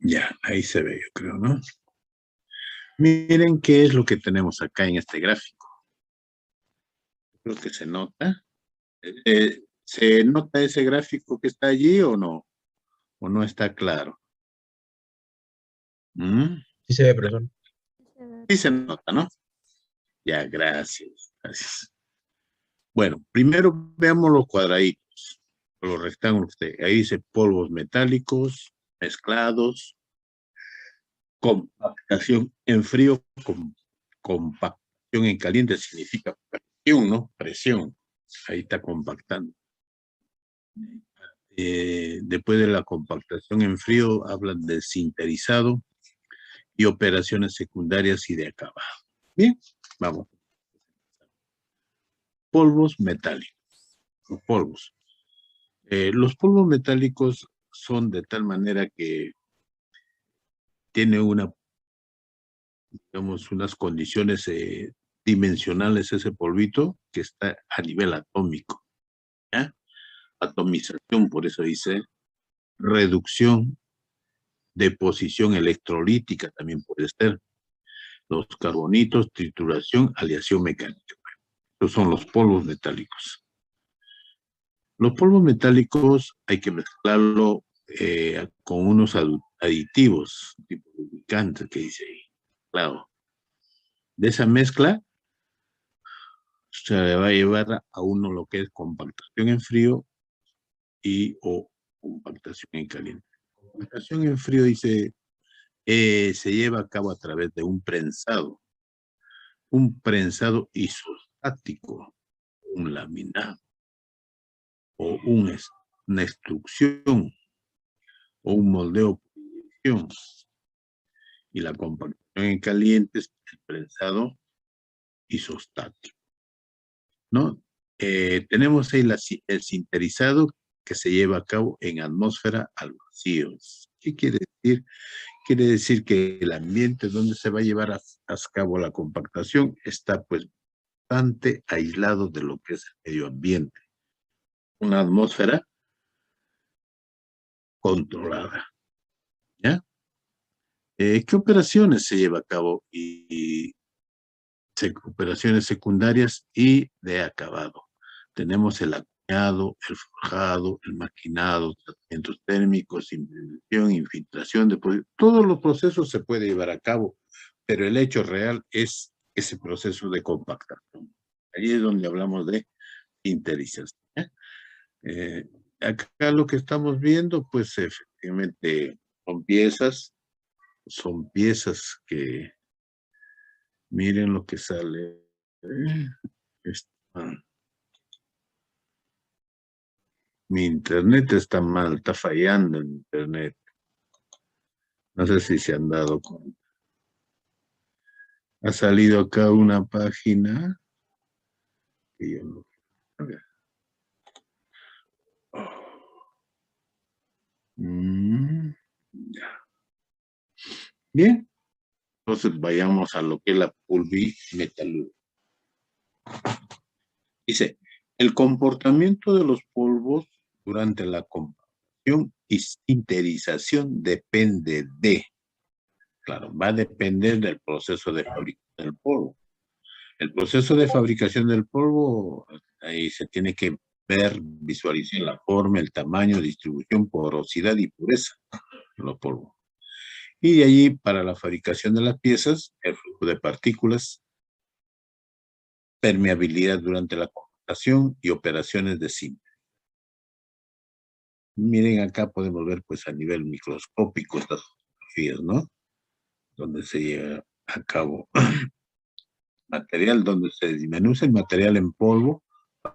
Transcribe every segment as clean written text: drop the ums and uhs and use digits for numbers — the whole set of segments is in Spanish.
Ya, ahí se ve, yo creo, ¿no? Miren qué es lo que tenemos acá en este gráfico. Creo que se nota. ¿Se nota ese gráfico que está allí o no? ¿O no está claro? ¿Mm? Sí se ve, profesor. Sí se nota, ¿no? Ya, gracias, gracias. Bueno, primero veamos los cuadraditos, los rectángulos. Ahí dice polvos metálicos, mezclados, compactación en frío, compactación en caliente significa presión, ¿no? Presión. Ahí está compactando. Después de la compactación en frío, hablan de sinterizado y operaciones secundarias y de acabado. Bien, vamos. Polvos metálicos. Los polvos metálicos son de tal manera que tiene digamos, unas condiciones dimensionales ese polvito que está a nivel atómico. ¿Ya? Atomización, por eso dice reducción, deposición electrolítica también puede ser. Los carbonitos, trituración, aleación mecánica. Estos son los polvos metálicos. Los polvos metálicos hay que mezclarlo con unos aditivos, tipo lubricantes que dice ahí. Claro. De esa mezcla se le va a llevar a uno lo que es compactación en frío o compactación en caliente. Compactación en frío dice se lleva a cabo a través de un prensado isostático, un laminado o una extrusión o un moldeo por inyección. Y la compactación en caliente es el prensado isostático, ¿no? Tenemos ahí el sinterizado que se lleva a cabo en atmósfera al vacío. ¿Qué quiere decir? Quiere decir que el ambiente donde se va a llevar a cabo la compactación está pues bastante aislado de lo que es el medio ambiente. Una atmósfera controlada. ¿Ya? ¿Qué operaciones se lleva a cabo? Operaciones secundarias y de acabado. Tenemos el acuñado, el forjado, el maquinado, tratamientos térmicos, impresión, infiltración, todos los procesos se puede llevar a cabo, pero el hecho real es ese proceso de compactación. Ahí es donde hablamos de sinterización. Eh, Acá lo que estamos viendo, pues efectivamente son piezas que miren lo que sale. Mi internet está mal, está fallando el internet. No sé si se han dado cuenta. Ha salido acá una página que yo no. A ver. Ya. Bien, entonces vayamos a lo que es la pulvimetalurgia. Dice, el comportamiento de los polvos durante la compactación y sinterización depende de, claro, va a depender del proceso de fabricación del polvo. El proceso de fabricación del polvo, ahí se tiene que ver, visualizar la forma, el tamaño, distribución, porosidad y pureza de los polvos. Y de allí, para la fabricación de las piezas, el flujo de partículas, permeabilidad durante la compactación y operaciones de síntesis. Miren, acá podemos ver pues a nivel microscópico estas fotografías, ¿no? Donde se lleva a cabo material, donde se disminuye el material en polvo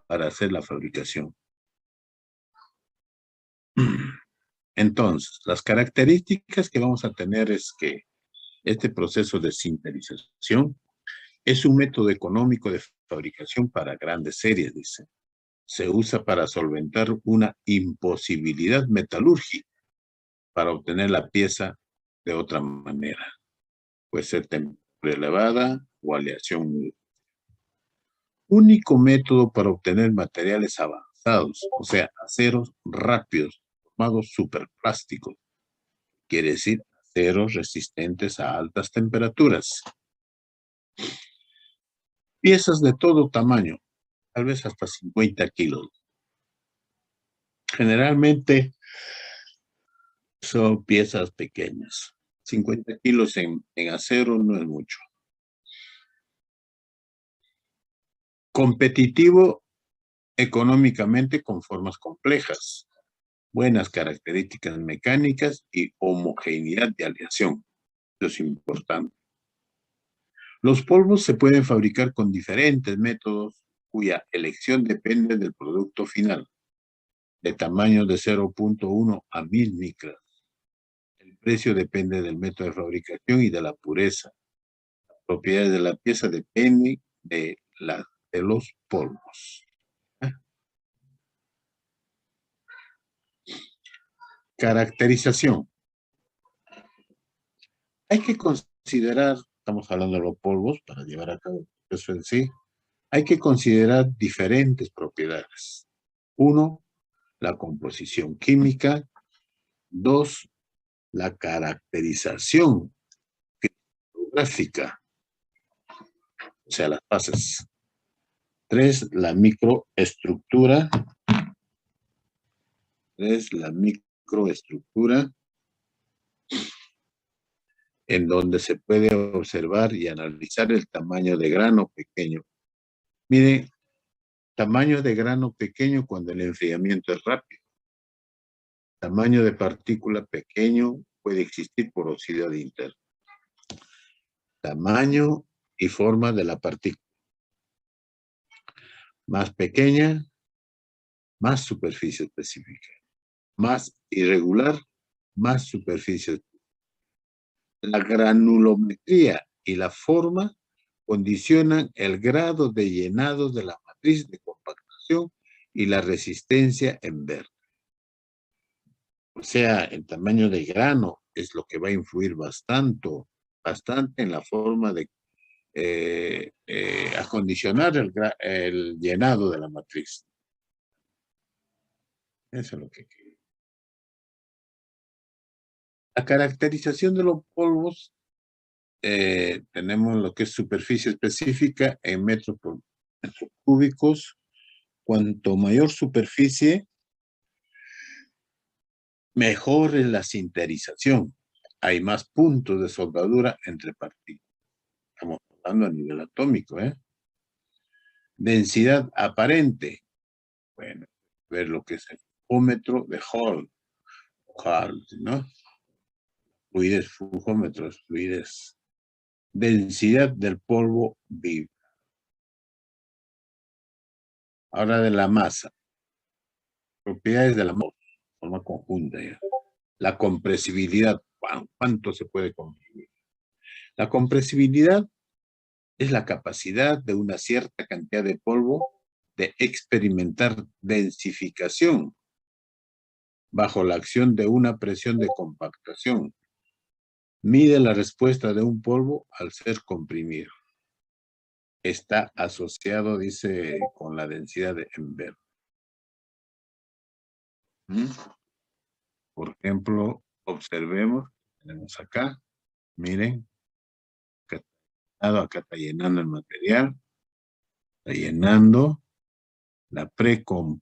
para hacer la fabricación. Entonces, las características que vamos a tener es que este proceso de sinterización es un método económico de fabricación para grandes series, dice. Se usa para solventar una imposibilidad metalúrgica para obtener la pieza de otra manera. Puede ser temperatura elevada o aleación. Único método para obtener materiales avanzados, o sea, aceros rápidos, formados superplásticos. Quiere decir aceros resistentes a altas temperaturas. Piezas de todo tamaño, tal vez hasta 50 kilos. Generalmente son piezas pequeñas. 50 kilos en acero no es mucho. Competitivo económicamente con formas complejas, buenas características mecánicas y homogeneidad de aleación. Eso es importante. Los polvos se pueden fabricar con diferentes métodos cuya elección depende del producto final, de tamaños de 0.1 a 1000 micras. El precio depende del método de fabricación y de la pureza. Las propiedades de la pieza dependen de los polvos. Caracterización. Hay que considerar, estamos hablando de los polvos para llevar a cabo eso en sí, hay que considerar diferentes propiedades. 1, la composición química. 2, la caracterización cristográfica, o sea, las fases. 3, la microestructura. 3, la microestructura, en donde se puede observar y analizar el tamaño de grano pequeño. Miren, tamaño de grano pequeño cuando el enfriamiento es rápido. Tamaño de partícula pequeño puede existir porosidad interna. Tamaño y forma de la partícula. Más pequeña, más superficie específica. Más irregular, más superficie específica. La granulometría y la forma condicionan el grado de llenado de la matriz de compactación y la resistencia en verde. O sea, el tamaño de grano es lo que va a influir bastante en la forma de acondicionar el llenado de la matriz. Eso es lo que quiero. La caracterización de los polvos, tenemos lo que es superficie específica en metros por metros cúbicos. Cuanto mayor superficie, mejor es la sinterización. Hay más puntos de soldadura entre partículas. Estamos hablando a nivel atómico, ¿eh? Densidad aparente. Bueno, ver lo que es el flujómetro de Hall, ¿no? Fluidez, flujómetros, fluidez. Densidad del polvo vivo. Ahora de la masa. Propiedades de la masa, forma conjunta ya. La compresibilidad, ¿cuánto se puede comprimir? La compresibilidad es la capacidad de una cierta cantidad de polvo de experimentar densificación bajo la acción de una presión de compactación. Mide la respuesta de un polvo al ser comprimido. Está asociado, dice, con la densidad de Enver. Por ejemplo, observemos, tenemos acá, miren, acá está llenando el material, está llenando la precompresión,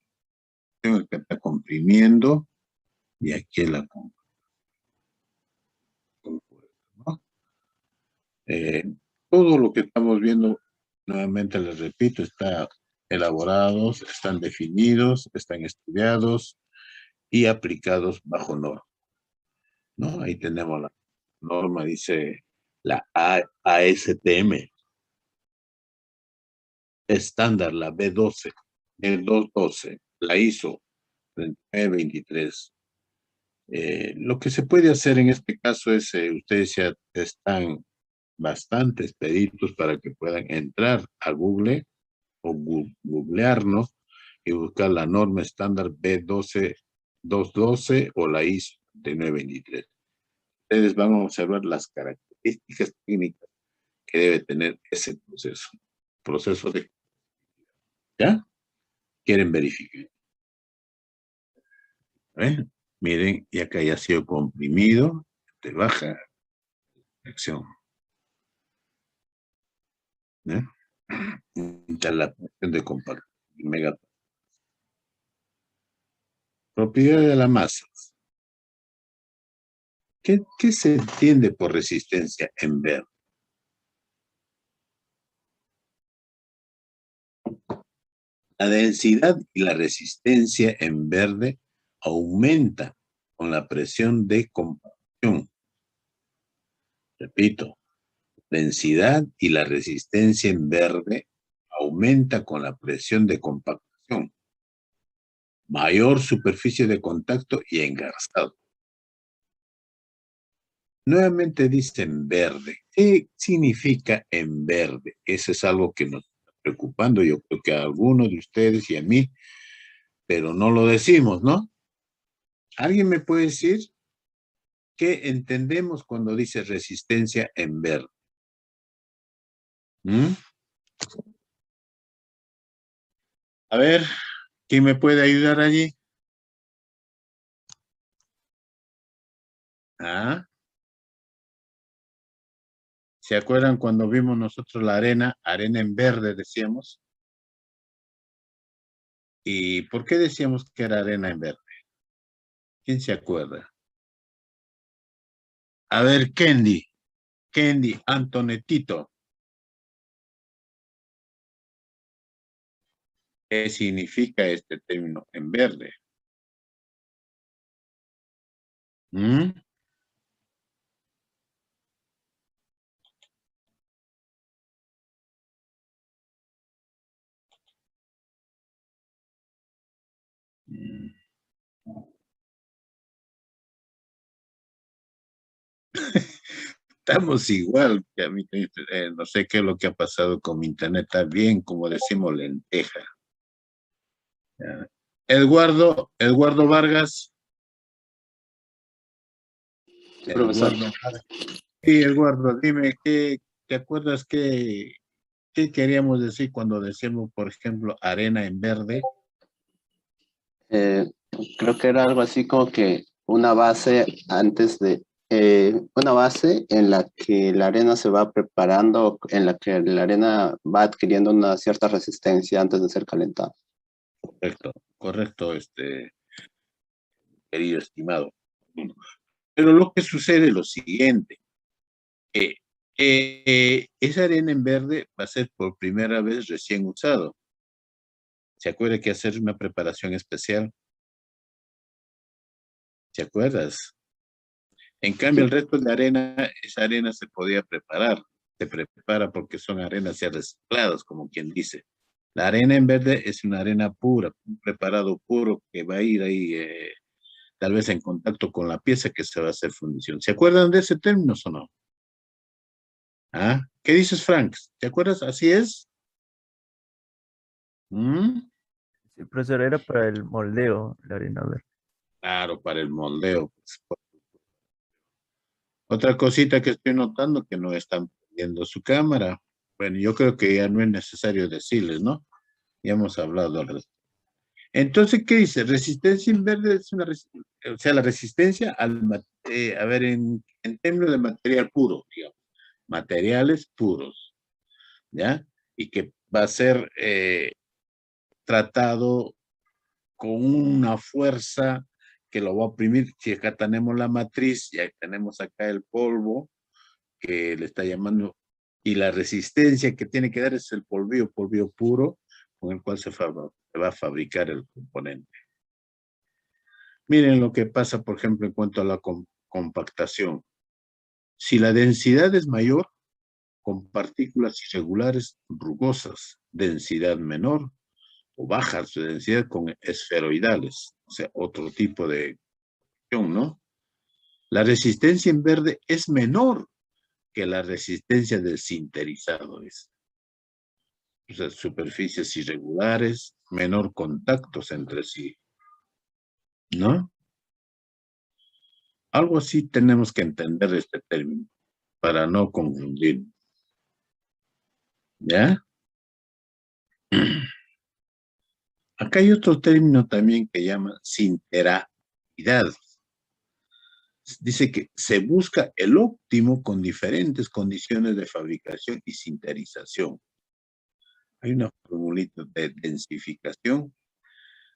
que está comprimiendo, y aquí la ¿no? Todo lo que estamos viendo, nuevamente les repito, está elaborados, están definidos, están estudiados y aplicados bajo norma, ¿no? Ahí tenemos la norma, dice la ASTM, estándar, la B12, el 212, la ISO 3923. Lo que se puede hacer en este caso es, ustedes ya están bastante expeditos para que puedan entrar a Google o googlearnos y buscar la norma estándar B12212 o la ISO 3923. Ustedes van a observar las características técnicas que debe tener ese proceso. Proceso de... ¿Ya? ¿Quieren verificar? Miren, y acá ya ha sido comprimido, te baja Acción. ¿Eh? Interacción de compacto. Mega. Propiedad de la masa. ¿Qué se entiende por resistencia en verde? La densidad y la resistencia en verde aumenta con la presión de compacción. Repito, densidad y la resistencia en verde aumenta con la presión de compactación. Mayor superficie de contacto y engarzado. Nuevamente dice en verde. ¿Qué significa en verde? Eso es algo que nos está preocupando, yo creo que a algunos de ustedes y a mí, pero no lo decimos, ¿no? ¿Alguien me puede decir qué entendemos cuando dice resistencia en verde? ¿Mm? A ver, ¿quién me puede ayudar allí? ¿Ah? ¿Se acuerdan cuando vimos nosotros la arena en verde decíamos? ¿Y por qué decíamos que era arena en verde? ¿Quién se acuerda? A ver, Kendi, Antonetito. ¿Qué significa este término en verde? ¿Mm? Estamos igual que a mí, no sé qué es lo que ha pasado con mi internet, está bien, como decimos, lenteja. Ya. Eduardo Vargas. Sí, profesor. Sí, Eduardo, dime, ¿te acuerdas qué queríamos decir cuando decíamos, por ejemplo, arena en verde? Eh, Creo que era algo así como que una base antes de, una base en la que la arena se va preparando, en la que la arena va adquiriendo una cierta resistencia antes de ser calentada. Correcto, querido estimado. Pero lo que sucede es lo siguiente. Esa arena en verde va a ser por primera vez recién usado. ¿Se acuerda que hacer una preparación especial? ¿Se acuerdas? En cambio, Sí. el resto de arena, esa arena se podía preparar. Se prepara porque son arenas ya recicladas, como quien dice. La arena en verde es una arena pura, un preparado puro que va a ir ahí, tal vez en contacto con la pieza que se va a hacer fundición. ¿Se acuerdan de ese término o no? ¿Ah? ¿Qué dices, Frank? ¿Te acuerdas? ¿Así es? ¿Mm? Sí, profesor, era para el moldeo, la arena verde. Claro, para el moldeo. Otra cosita que estoy notando que no están viendo su cámara. Bueno, yo creo que ya no es necesario decirles, ¿no? Ya hemos hablado al respecto. Entonces, ¿qué dice? Resistencia inverde es o sea, la resistencia a ver, en términos de material puro, digamos, materiales puros, ¿ya? Y que va a ser tratado con una fuerza que lo va a oprimir. Si acá tenemos la matriz, ya tenemos acá el polvo, que le está llamando, y la resistencia que tiene que dar es el polvillo puro, con el cual se va a fabricar el componente. Miren lo que pasa, por ejemplo, en cuanto a la compactación. Si la densidad es mayor, con partículas irregulares rugosas, densidad menor, o baja su densidad con esferoidales, o sea, otro tipo de cuestión, ¿no? La resistencia en verde es menor que la resistencia del sinterizado. O sea, superficies irregulares, menor contactos entre sí, ¿no? Algo así tenemos que entender este término para no confundir, ¿ya? Acá hay otro término también que llama sinteridad. dice que se busca el óptimo con diferentes condiciones de fabricación y sinterización. Hay una formulita de densificación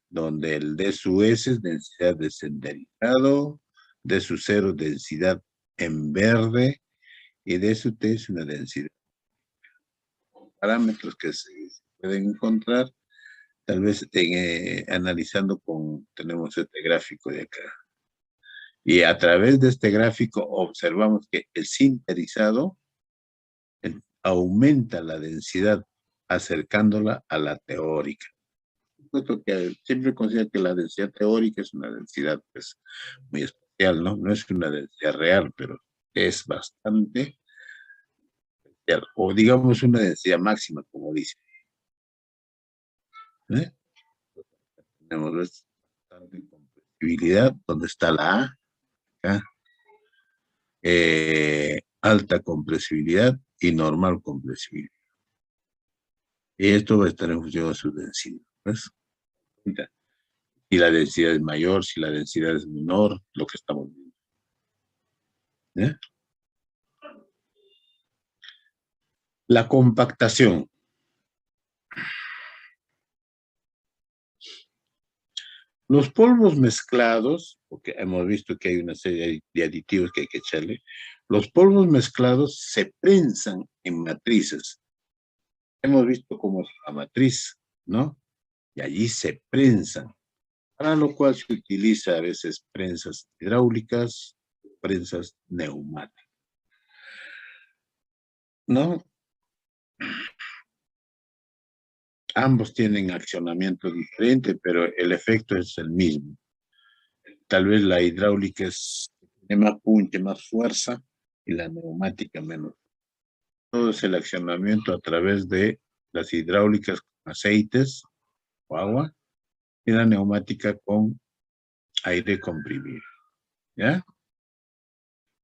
donde el D su S es densidad de sinterizado, D su 0 densidad en verde y D su T es una densidad. Parámetros que se pueden encontrar tal vez analizando tenemos este gráfico de acá. Y a través de este gráfico observamos que el sinterizado aumenta la densidad acercándola a la teórica. Puesto que siempre considero que la densidad teórica es una densidad pues, muy especial, ¿no? No es una densidad real, pero es bastante especial. O digamos una densidad máxima, como dice. Tenemos bastante compresibilidad, donde está la A, acá. Alta compresibilidad y normal compresibilidad. Y esto va a estar en función de su densidad. ¿Ves? Si la densidad es mayor, si la densidad es menor, lo que estamos viendo. ¿Eh? La compactación. Los polvos mezclados, porque hemos visto que hay una serie de aditivos que hay que echarle, los polvos mezclados se prensan en matrices. Hemos visto cómo es la matriz, ¿no? Y allí se prensan, para lo cual se utiliza a veces prensas hidráulicas, prensas neumáticas, ¿no? Ambos tienen accionamiento diferente, pero el efecto es el mismo. Tal vez la hidráulica tiene más punche, más fuerza, y la neumática menos. Todo es el accionamiento a través de las hidráulicas con aceites o agua, y la neumática con aire comprimido. ¿Ya?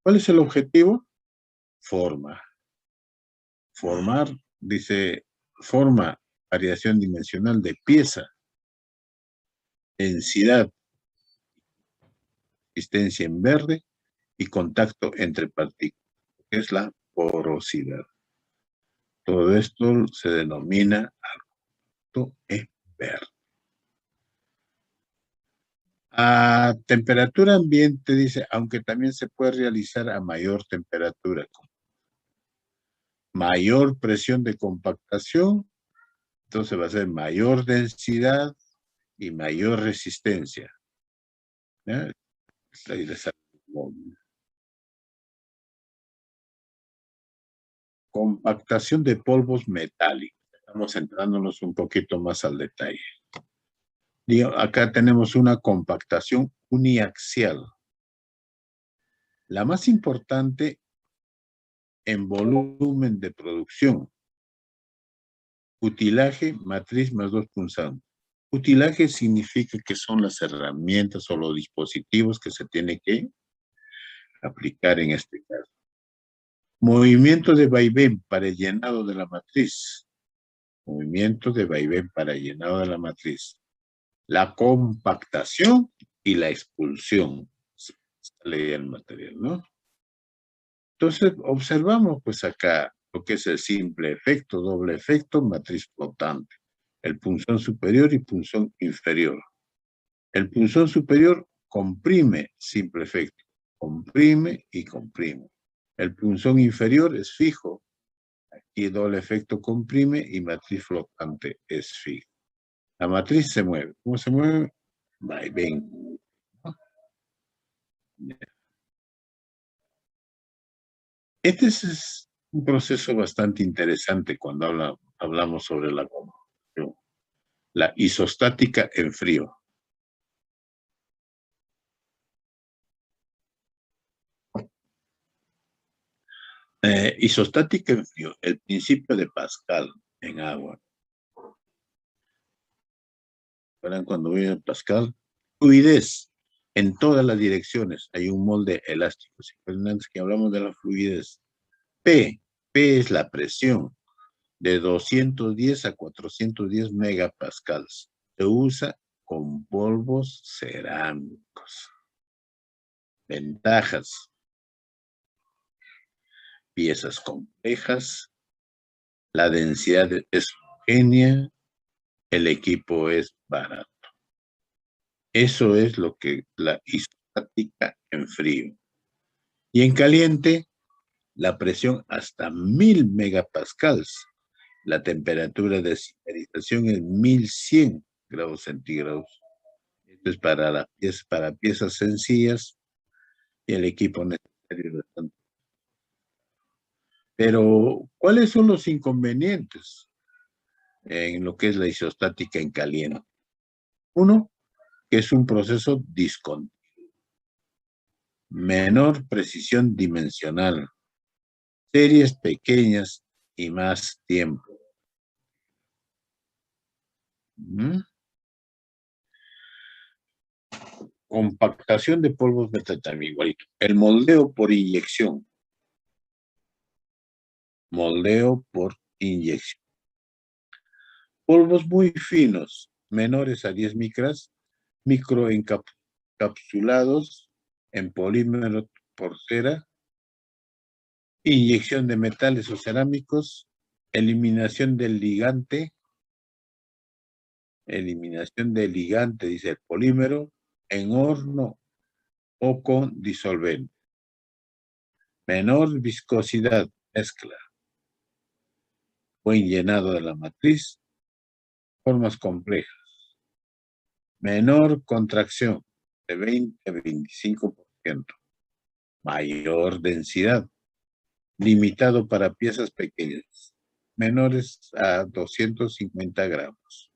¿Cuál es el objetivo? Formar, dice, forma, variación dimensional de pieza, densidad, resistencia en verde y contacto entre partículas, que es la porosidad. Todo esto se denomina contacto en verde. A temperatura ambiente, dice, aunque también se puede realizar a mayor temperatura. Mayor presión de compactación, entonces va a ser mayor densidad y mayor resistencia. ¿Ya? Compactación de polvos metálicos. Estamos centrándonos un poquito más al detalle. Acá tenemos una compactación uniaxial. La más importante en volumen de producción. Utilaje, matriz más 2 punzantes. Utilaje significa que son las herramientas o los dispositivos que se tienen que aplicar en este caso. Movimiento de vaivén para el llenado de la matriz. Movimiento de vaivén para el llenado de la matriz. La compactación y la expulsión. Sale el material, ¿no? Entonces, observamos pues acá lo que es el simple efecto, doble efecto, matriz flotante. El punzón superior y punzón inferior. El punzón superior comprime, simple efecto. Comprime y comprime. El punzón inferior es fijo. Aquí doble efecto comprime y matriz flotante es fijo. La matriz se mueve. ¿Cómo se mueve? Vaivén. Este es un proceso bastante interesante cuando hablamos sobre la compactación. La isostática en frío. Isostática en frío, el principio de Pascal en agua. ¿Verán cuando viene Pascal? Fluidez en todas las direcciones. Hay un molde elástico. ¿Se acuerdan antes que hablamos de la fluidez? P es la presión de 210 a 410 megapascales. Se usa con polvos cerámicos. Ventajas. Piezas complejas. La densidad es homogénea. El equipo es barato. Eso es lo que la isostática en frío. Y en caliente, la presión hasta 1000 megapascals. La temperatura de sintetización es 1100 grados centígrados. Esto es para piezas sencillas y el equipo necesario de tanto. Pero, ¿cuáles son los inconvenientes en lo que es la isostática en caliente? Uno, que es un proceso discontinuo. Menor precisión dimensional. Series pequeñas y más tiempo. Compactación de polvos también igualito. El moldeo por inyección. Moldeo por inyección. Polvos muy finos, menores a 10 micras, microencapsulados en polímero por cera, inyección de metales o cerámicos, eliminación del ligante, dice el polímero, en horno o con disolvente. Menor viscosidad, mezcla. Buen llenado de la matriz, formas complejas. Menor contracción, de 20 a 25%. Mayor densidad, limitado para piezas pequeñas, menores a 250 gramos.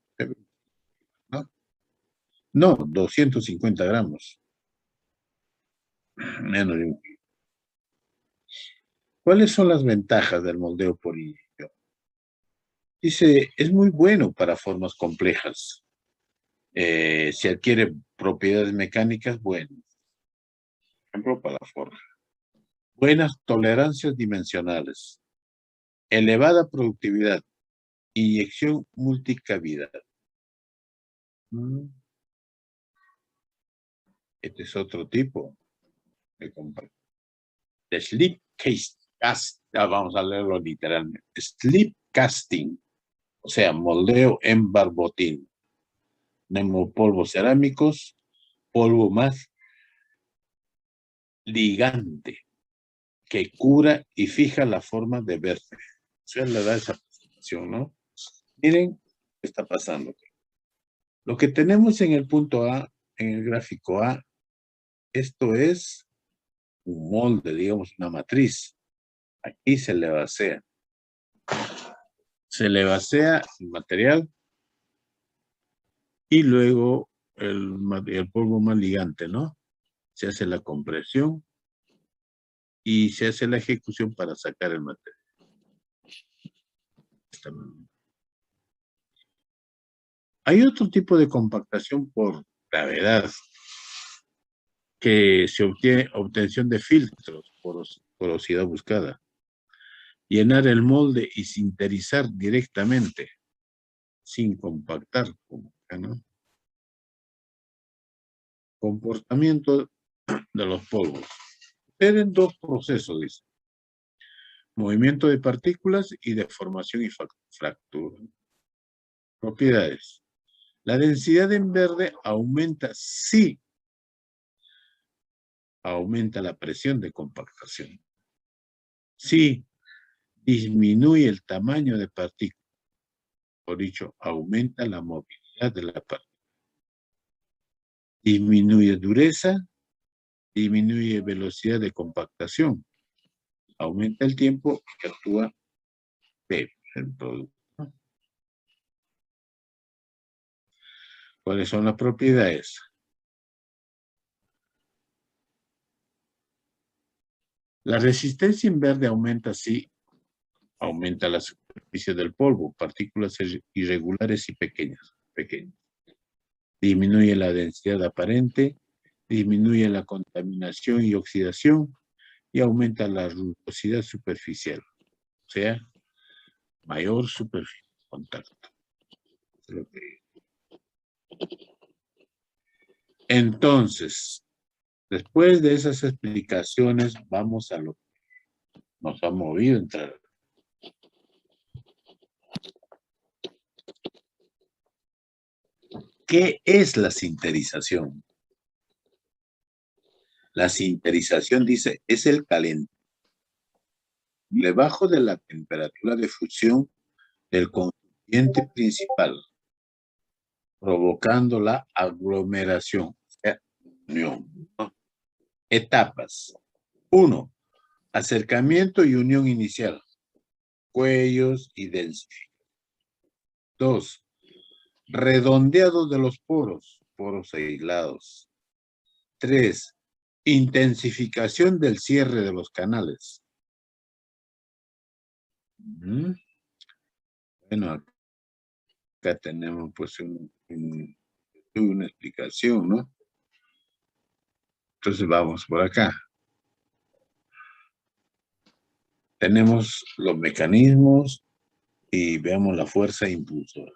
No, 250 gramos. Menos de un kilo. ¿Cuáles son las ventajas del moldeo por inyección? Dice, es muy bueno para formas complejas. Se adquiere propiedades mecánicas buenas. Por ejemplo, para la forja. Buenas tolerancias dimensionales. Elevada productividad. Inyección multicavidad. Este es otro tipo de compacto. De slip cast, vamos a leerlo literalmente. Slip casting, o sea, moldeo en barbotín. Nemopolvos cerámicos, polvo más ligante, que cura y fija la forma de verde. O sea, le da esa presentación, ¿no? Miren qué está pasando. Lo que tenemos en el punto A, en el gráfico A, esto es un molde, digamos, una matriz. Aquí se le vacía. Se le vacía el material y luego el polvo más ligante, ¿no? Se hace la compresión y se hace la ejecución para sacar el material. Hay otro tipo de compactación por gravedad, que se obtiene obtención de filtros, porosidad buscada. Llenar el molde y sinterizar directamente, sin compactar, como acá, ¿no? Comportamiento de los polvos. Tienen dos procesos, dice. Movimiento de partículas y deformación y fractura. Propiedades. La densidad en verde aumenta si aumenta la presión de compactación. Si disminuye el tamaño de partículas. Por dicho, aumenta la movilidad de la partícula. Disminuye dureza, disminuye velocidad de compactación. Aumenta el tiempo que actúa P, el producto. ¿Cuáles son las propiedades? La resistencia en verde aumenta si aumenta la superficie del polvo, partículas irregulares y pequeñas. Disminuye la densidad aparente, disminuye la contaminación y oxidación y aumenta la rugosidad superficial. O sea, mayor superficie de contacto. Entonces, Después de esas explicaciones, vamos a lo que nos ha movido a entrar. ¿Qué es la sinterización? La sinterización, dice, es el calentamiento debajo de la temperatura de fusión del constituyente principal, provocando la aglomeración, o sea, unión, ¿no? Etapas. 1. Acercamiento y unión inicial. Cuellos y densificación. 2. Redondeado de los poros, poros aislados. 3. Intensificación del cierre de los canales. Bueno, acá tenemos pues una explicación, ¿no? Entonces vamos por acá. Tenemos los mecanismos y veamos la fuerza impulsora.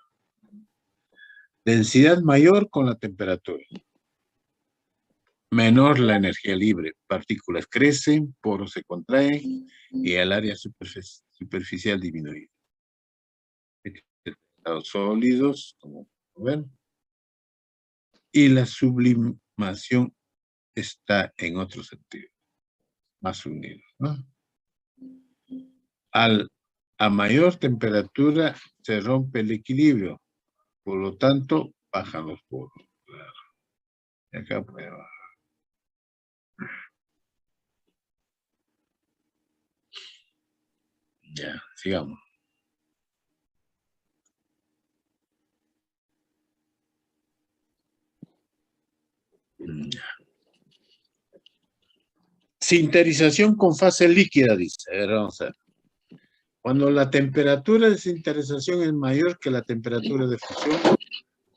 Densidad mayor con la temperatura. Menor la energía libre. Partículas crecen, poros se contraen y el área superficial disminuye. Estados sólidos, como ven. Y la sublimación está en otro sentido, más unidos, ¿no? A mayor temperatura se rompe el equilibrio, por lo tanto bajan los poros. Claro. Y acá puede bajar. Ya, sigamos. Ya. Sinterización con fase líquida, dice. A ver, vamos a ver. Cuando la temperatura de sinterización es mayor que la temperatura de fusión,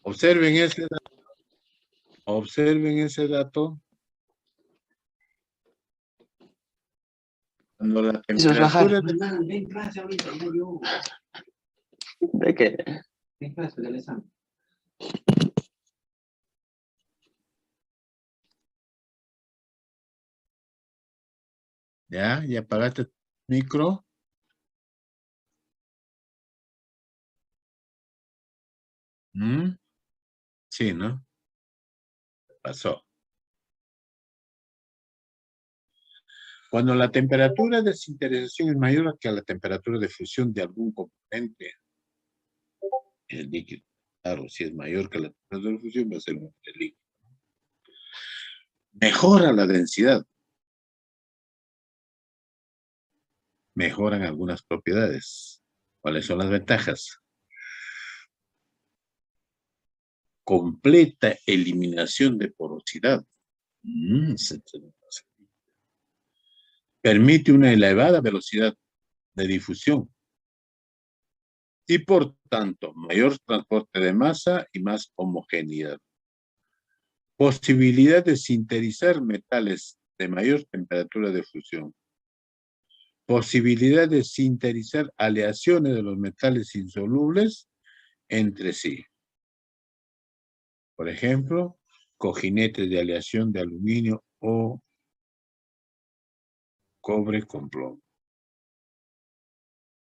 observen ese dato. Observen ese dato. Cuando la temperatura ¿De qué? ya apagaste el micro. Sí, ¿no? Pasó. Cuando la temperatura de sinterización es mayor que la temperatura de fusión de algún componente, el líquido, claro, si es mayor que la temperatura de fusión va a ser un líquido. Mejora la densidad. Mejoran algunas propiedades. ¿Cuáles son las ventajas? Completa eliminación de porosidad. Permite una elevada velocidad de difusión y por tanto mayor transporte de masa y más homogeneidad. Posibilidad de sinterizar metales de mayor temperatura de fusión. Posibilidad de sinterizar aleaciones de los metales insolubles entre sí. Por ejemplo, cojinetes de aleación de aluminio o cobre con plomo.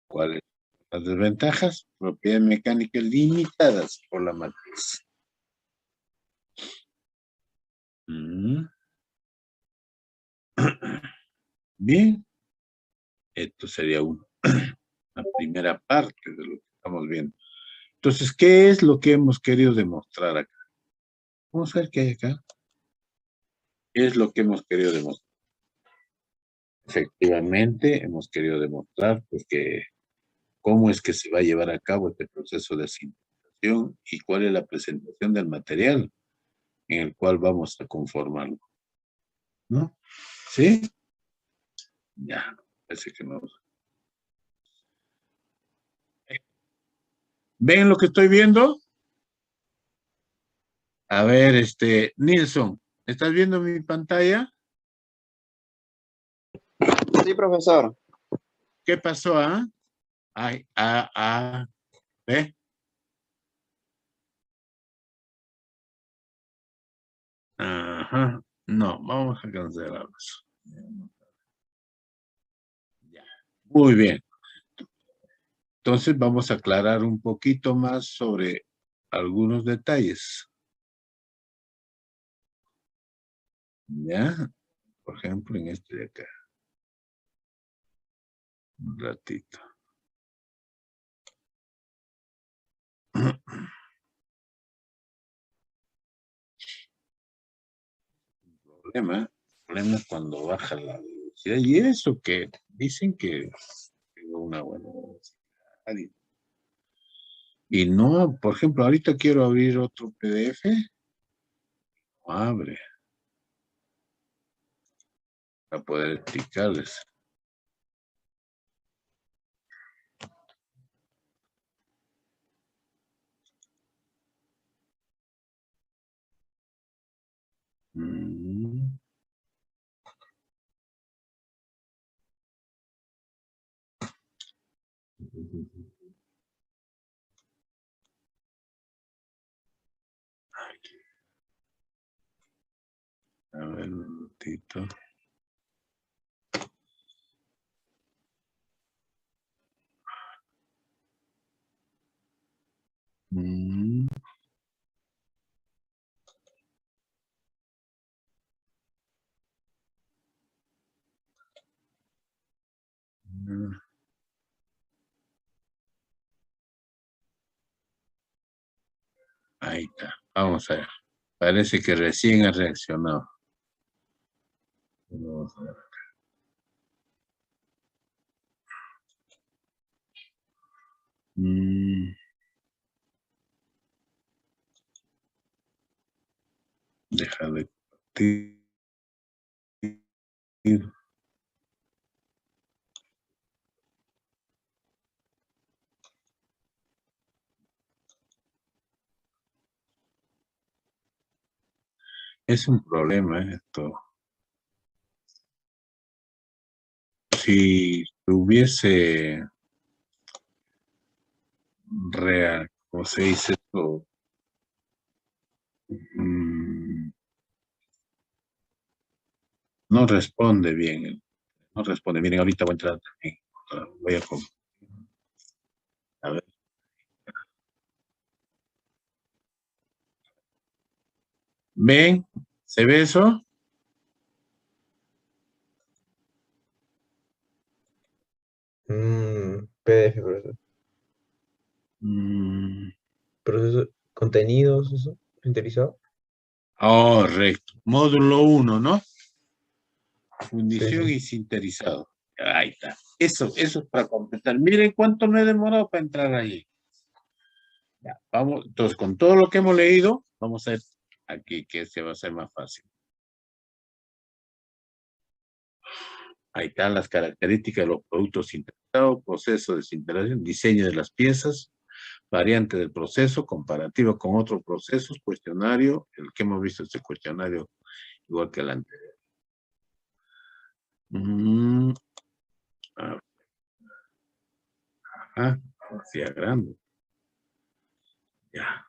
¿Cuáles son las desventajas? Propiedades mecánicas limitadas por la matriz. Bien, esto sería una primera parte de lo que estamos viendo. Entonces, ¿qué es lo que hemos querido demostrar acá? Vamos a ver qué hay acá. ¿Qué es lo que hemos querido demostrar? Efectivamente, hemos querido demostrar pues, que cómo es que se va a llevar a cabo este proceso de sintetización y cuál es la presentación del material en el cual vamos a conformarlo. ¿No? ¿Sí? Ya, parece que no. ¿Ven lo que estoy viendo? A ver, Nilsson, ¿estás viendo mi pantalla? Sí, profesor. ¿Qué pasó, ah? ¿Ve? Ajá. No, vamos a cancelar eso. Ya. Muy bien. Entonces vamos a aclarar un poquito más sobre algunos detalles. ¿Ya? Por ejemplo, en este de acá. Un ratito. El problema es cuando baja la velocidad. Y eso que dicen que tengo una buena velocidad. Y no, por ejemplo, ahorita quiero abrir otro PDF. No abre. Para poder explicarles. Mm. A ver, un momentito. Mm. Mm. Ahí está. Vamos a ver. Parece que recién ha reaccionado. Vamos a ver. Mm. Deja de compartir. Es un problema esto. Si tuviese real, ¿cómo se dice esto? Mm, no responde bien. No responde. Miren, ahorita voy a entrar también. Voy a ver. ¿Ven? ¿Se ve eso? PDF, profesor. Mm, Proceso, contenidos, eso, sintetizado. correcto. Módulo 1, ¿no? Sí, Fundición sí. y sinterizado. Ahí está. Eso es para completar. Miren cuánto me he demorado para entrar ahí. Ya, vamos, entonces, con todo lo que hemos leído, vamos a ver aquí que se va a hacer más fácil. Ahí están las características de los productos sintetizados, proceso de sinterización, diseño de las piezas, variante del proceso, comparativa con otros procesos, cuestionario, el que hemos visto este cuestionario igual que el anterior. Hacía grande. Ya.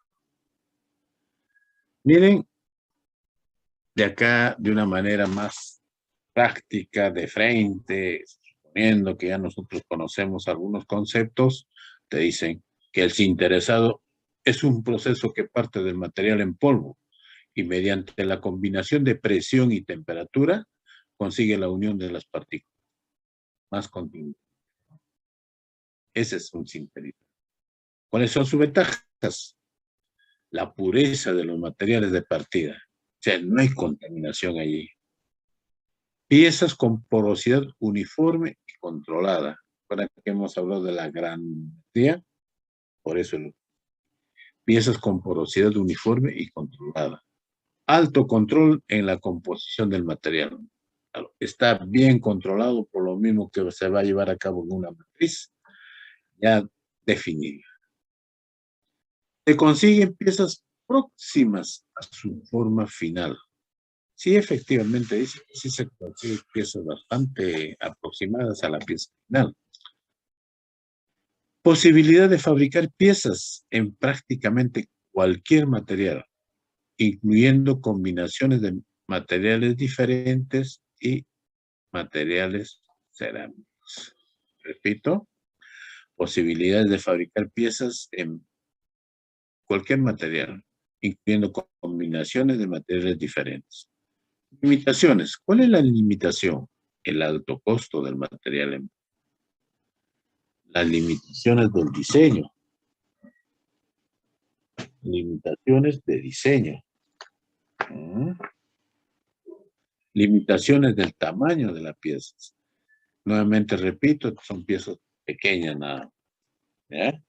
Miren, de acá de una manera más práctica, de frente, suponiendo que ya nosotros conocemos algunos conceptos, te dicen que el sinterizado es un proceso que parte del material en polvo y mediante la combinación de presión y temperatura consigue la unión de las partículas más continuas. Ese es un sinterizador. ¿Cuáles son sus ventajas? La pureza de los materiales de partida. O sea, no hay contaminación allí. Piezas con porosidad uniforme y controlada. Para que hemos hablado de la granulometría, por eso piezas con porosidad uniforme y controlada. Alto control en la composición del material. Claro, está bien controlado por lo mismo que se va a llevar a cabo en una matriz ya definida. Se consiguen piezas próximas a su forma final. Sí, efectivamente, dice que sí se consiguen piezas bastante aproximadas a la pieza final. Posibilidad de fabricar piezas en prácticamente cualquier material, incluyendo combinaciones de materiales diferentes y materiales cerámicos. Repito, posibilidades de fabricar piezas en cualquier material, incluyendo combinaciones de materiales diferentes. Limitaciones. ¿Cuál es la limitación? El alto costo del material. Las limitaciones del diseño. Limitaciones de diseño. Limitaciones del tamaño de las piezas. Nuevamente repito, son piezas pequeñas nada más. ¿Ya?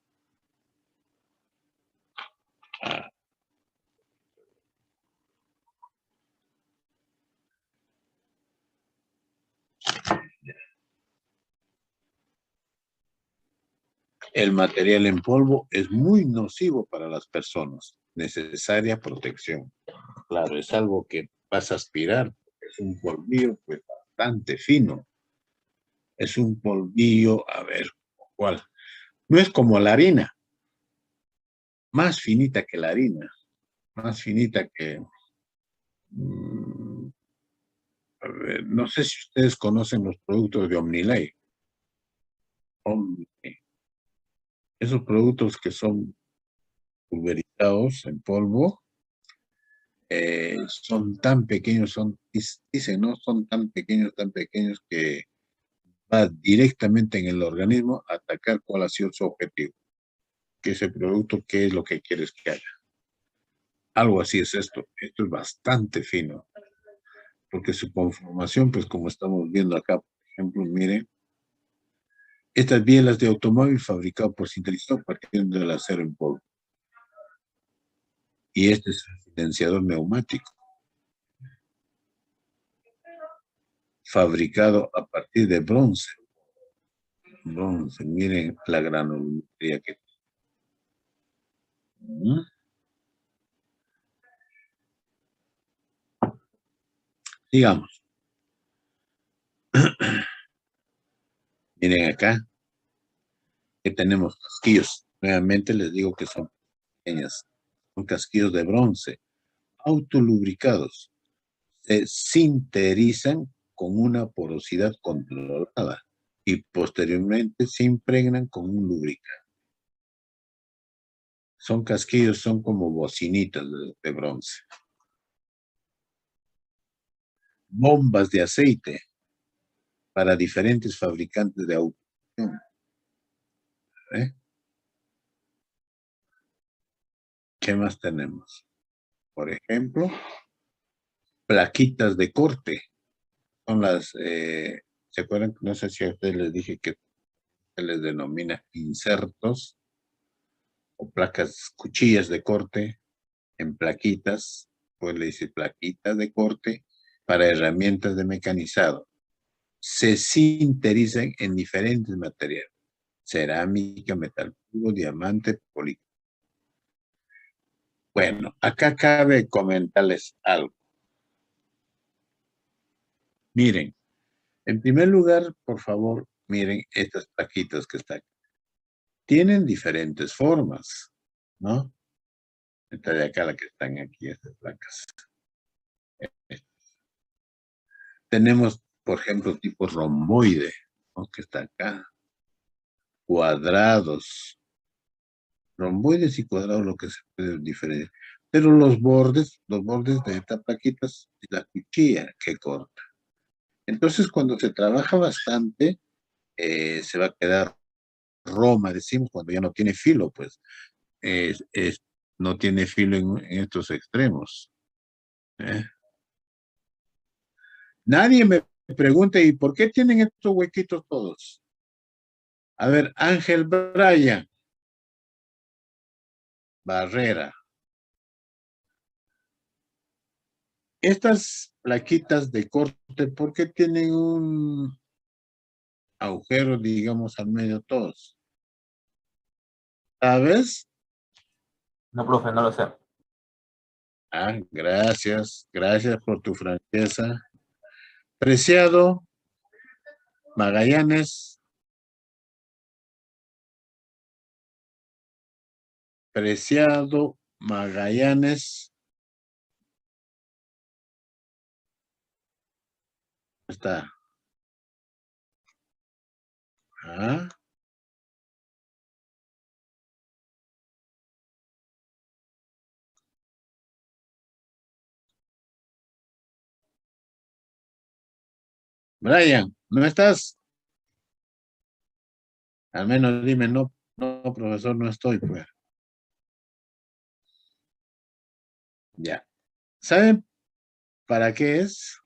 El material en polvo es muy nocivo para las personas. Necesaria protección. Claro, es algo que vas a aspirar. Es un polvillo pues bastante fino. Es un polvillo, a ver, ¿cuál? No es como la harina. Más finita que la harina. Más finita que... a ver, no sé si ustedes conocen los productos de Omnilay. Esos productos que son pulverizados en polvo, son tan pequeños, dicen, ¿no? Son tan pequeños que va directamente en el organismo a atacar cuál ha sido su objetivo. Que ese producto, ¿qué es lo que quieres que haga? Algo así es esto. Esto es bastante fino. Porque su conformación, pues como estamos viendo acá, por ejemplo, miren, estas bielas de automóvil fabricado por sintetizador partiendo del acero en polvo. Y este es el silenciador neumático, fabricado a partir de bronce. Bronce, miren la granulometría que tiene. Digamos, miren acá, que tenemos casquillos. Nuevamente les digo que son pequeñas. Son casquillos de bronce, autolubricados. Se sinterizan con una porosidad controlada y posteriormente se impregnan con un lubricante. Son casquillos, son como bocinitas de bronce. Bombas de aceite para diferentes fabricantes de automoción. ¿Qué más tenemos? Por ejemplo, plaquitas de corte. Son las, ¿se acuerdan? No sé si a ustedes les dije que se les denomina insertos o placas, cuchillas de corte en plaquitas, pues le dice plaquitas de corte para herramientas de mecanizado. Se sinterizan en diferentes materiales: cerámica, metal puro, diamante, polímero. Bueno, acá cabe comentarles algo. Miren, en primer lugar, por favor, miren estas plaquitas que están aquí. Tienen diferentes formas, ¿no? Esta de acá, la que están aquí, estas placas. Tenemos, por ejemplo, tipo romboide, ¿no? Que está acá. Cuadrados. Romboides y cuadrados, lo que se puede diferenciar. Pero los bordes de esta plaquita es la cuchilla que corta. Entonces, cuando se trabaja bastante, se va a quedar Roma, decimos, cuando ya no tiene filo, pues, no tiene filo en estos extremos. Nadie me pregunta, ¿y por qué tienen estos huequitos todos? A ver, Ángel Bryan Barrera. Estas plaquitas de corte, ¿por qué tienen un agujero, digamos, al medio todos? ¿Sabes? No, profe, no lo sé. Ah, gracias por tu franqueza. Preciado Magallanes. Preciado Magallanes. está. Ah. Brian, ¿no estás? Al menos dime, no, no, profesor, no estoy, pues. Ya. ¿Saben para qué es?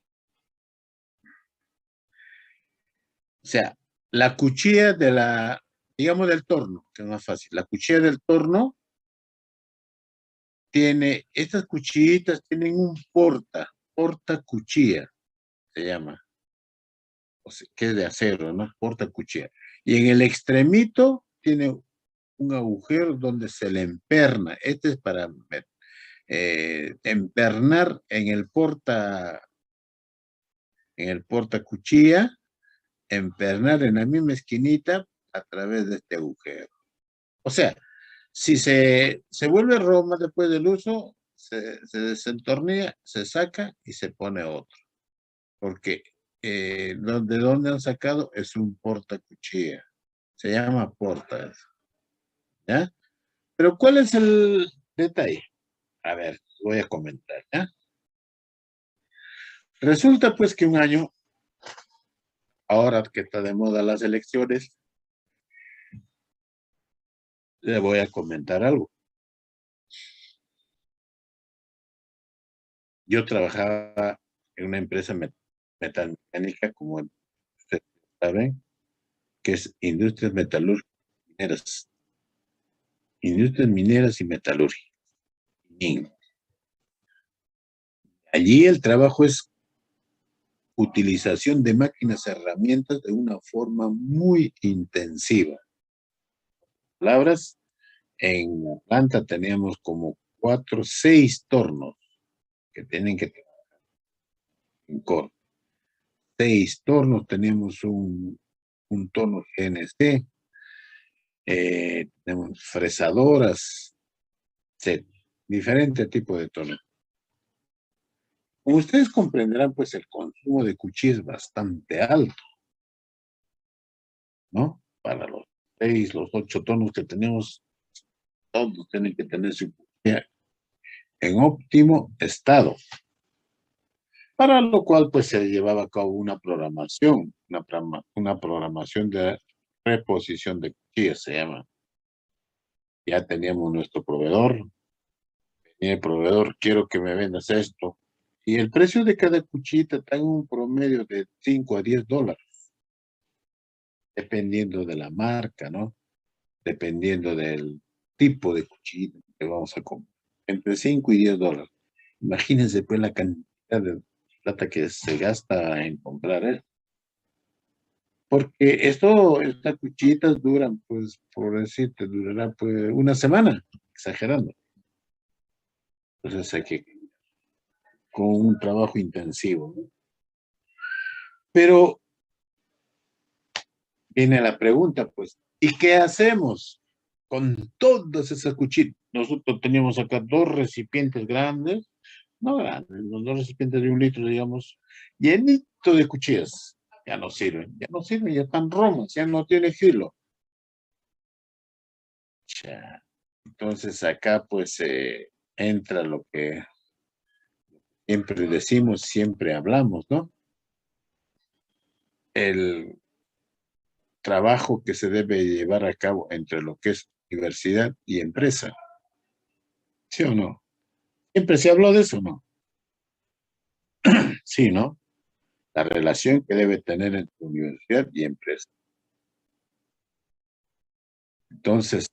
O sea, la cuchilla de la, digamos del torno, que es más fácil. La cuchilla del torno tiene, estas cuchillitas tienen un porta cuchilla, se llama. O sea, que es de acero, ¿no? Porta cuchilla. Y en el extremito tiene un agujero donde se le emperna. Este es para empernar en el porta cuchilla, empernar en la misma esquinita a través de este agujero. O sea, si se vuelve Roma después del uso, se desentornilla, se saca y se pone otro. Porque de dónde han sacado es un portacuchilla. Se llama porta. ¿Ya? Pero ¿cuál es el detalle? A ver, voy a comentar. ¿Ya? Resulta pues que un año, ahora que está de moda las elecciones, le voy a comentar algo. Yo trabajaba en una empresa metalmecánica, como ustedes saben, que es Industrias Metalúrgicas Mineras. Industrias Mineras y Metalúrgicas. Allí el trabajo es utilización de máquinas, herramientas de una forma muy intensiva. Palabras, en la planta teníamos como 4, 6 tornos que tienen que trabajar en core. 6 tornos, tenemos un torno GNC, tenemos fresadoras, etc. Diferente tipo de tornos. Como ustedes comprenderán, pues el consumo de cuchilla es bastante alto, ¿no? Para los 6, los 8 tonos que tenemos, todos tienen que tener su cuchilla en óptimo estado. Para lo cual, pues se llevaba a cabo una programación, una programación de reposición de cuchillas, se llama. Ya teníamos nuestro proveedor, y el proveedor, quiero que me vendas esto. Y el precio de cada cuchillita está en un promedio de $5 a $10, dependiendo de la marca, ¿no? Dependiendo del tipo de cuchillita que vamos a comprar. Entre 5 y $10. Imagínense pues la cantidad de plata que se gasta en comprar él. Porque estas cuchillitas duran, pues, por decirte, durará pues una semana, exagerando. Entonces hay que, con un trabajo intensivo, ¿no? Pero viene la pregunta, pues, ¿y qué hacemos con todas esas cuchillas? Nosotros teníamos acá 2 recipientes grandes, no grandes, los 2 recipientes de 1 litro, digamos, llenito de cuchillas. Ya no sirven, ya están romas, ya no tiene filo. Ya. Entonces acá pues entra lo que siempre decimos, siempre hablamos, ¿no? El trabajo que se debe llevar a cabo entre lo que es universidad y empresa. ¿Sí o no? Siempre se habló de eso, ¿no? Sí, ¿no? La relación que debe tener entre universidad y empresa. Entonces,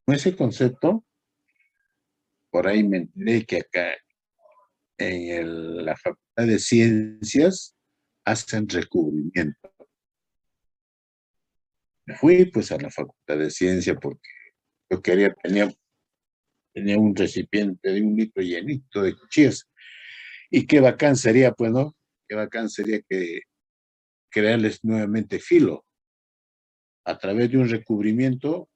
con ese concepto, por ahí me enteré que acá en la Facultad de Ciencias hacen recubrimiento. Me fui pues a la Facultad de Ciencia porque yo tenía un recipiente de 1 litro llenito de cuchillas. Y qué bacán sería, pues, ¿no? Qué bacán sería que crearles nuevamente filo a través de un recubrimiento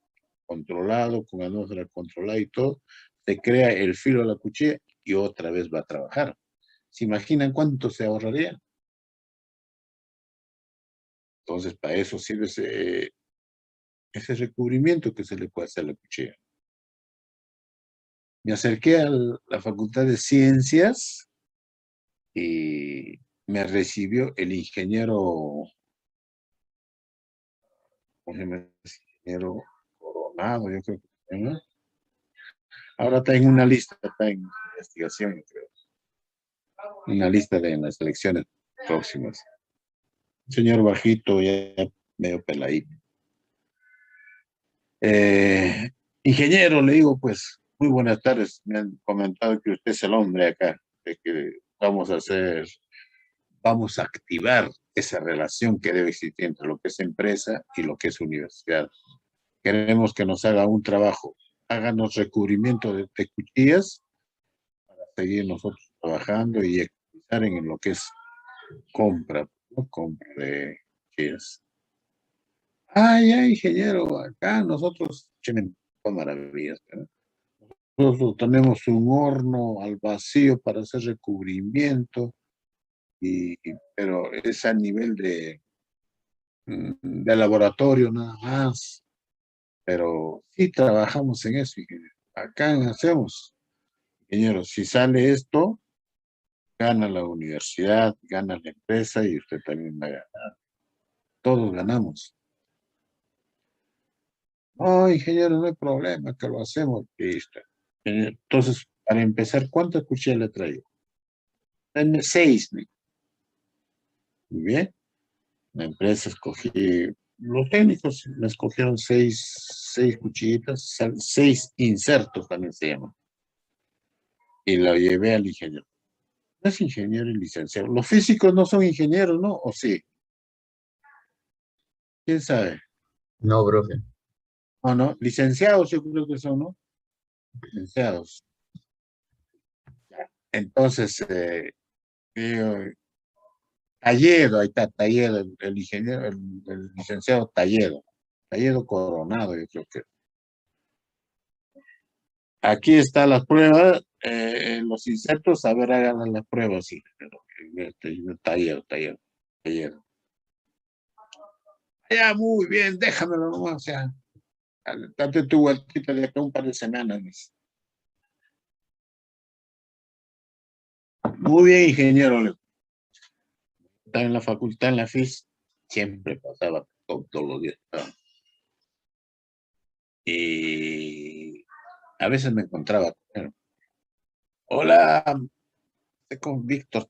controlado, con atmósfera controlada y todo, se crea el filo a la cuchilla y otra vez va a trabajar. ¿Se imaginan cuánto se ahorraría? Entonces, para eso sirve ese recubrimiento que se le puede hacer a la cuchilla. Me acerqué a la Facultad de Ciencias y me recibió el ingeniero, ¿cómo se llama? Ingeniero Coronado, yo creo que se llama. Ahora está en una lista, está en investigación, creo. Una lista de las elecciones próximas. Señor bajito, ya medio peladito. Ingeniero, le digo, pues, muy buenas tardes. Me han comentado que usted es el hombre acá, de que vamos a activar esa relación que debe existir entre lo que es empresa y lo que es universidad. Queremos que nos haga un trabajo, háganos recubrimiento de cuchillas para seguir nosotros trabajando y economizar en lo que es compra, ¿no? Compra de cuchillas. Ya, ingeniero, acá nosotros, maravillas, ¿no? Nosotros tenemos un horno al vacío para hacer recubrimiento, pero es a nivel de laboratorio nada más. Pero sí trabajamos en eso, ingeniero. Acá hacemos, ingeniero, si sale esto, gana la universidad, gana la empresa y usted también va a ganar. Todos ganamos. No, ingeniero, no hay problema, que lo hacemos. Listo. Entonces, para empezar, ¿cuántas cuchillas le traigo? 6. Muy bien. La empresa escogí, los técnicos me escogieron 6 cuchillitas, 6 insertos también se llama. Y lo llevé al ingeniero. No es ingeniero y licenciado. Los físicos no son ingenieros, ¿no? ¿O sí? ¿Quién sabe? No, profe. ¿O no? Licenciados yo creo que son, ¿no? Licenciados. Entonces, Talledo, ahí está, Talledo, el ingeniero, el licenciado Talledo. Talledo Coronado, yo creo que. Aquí está la prueba, los insertos, a ver, hagan las pruebas, sí. Talledo. Ya, muy bien, déjamelo nomás, o sea, date tu vueltita de acá un par de semanas. Dice. Muy bien, ingeniero. Estaba en la facultad, en la FIS, siempre pasaba todos los días. Y a veces me encontraba. Hola, estoy con Víctor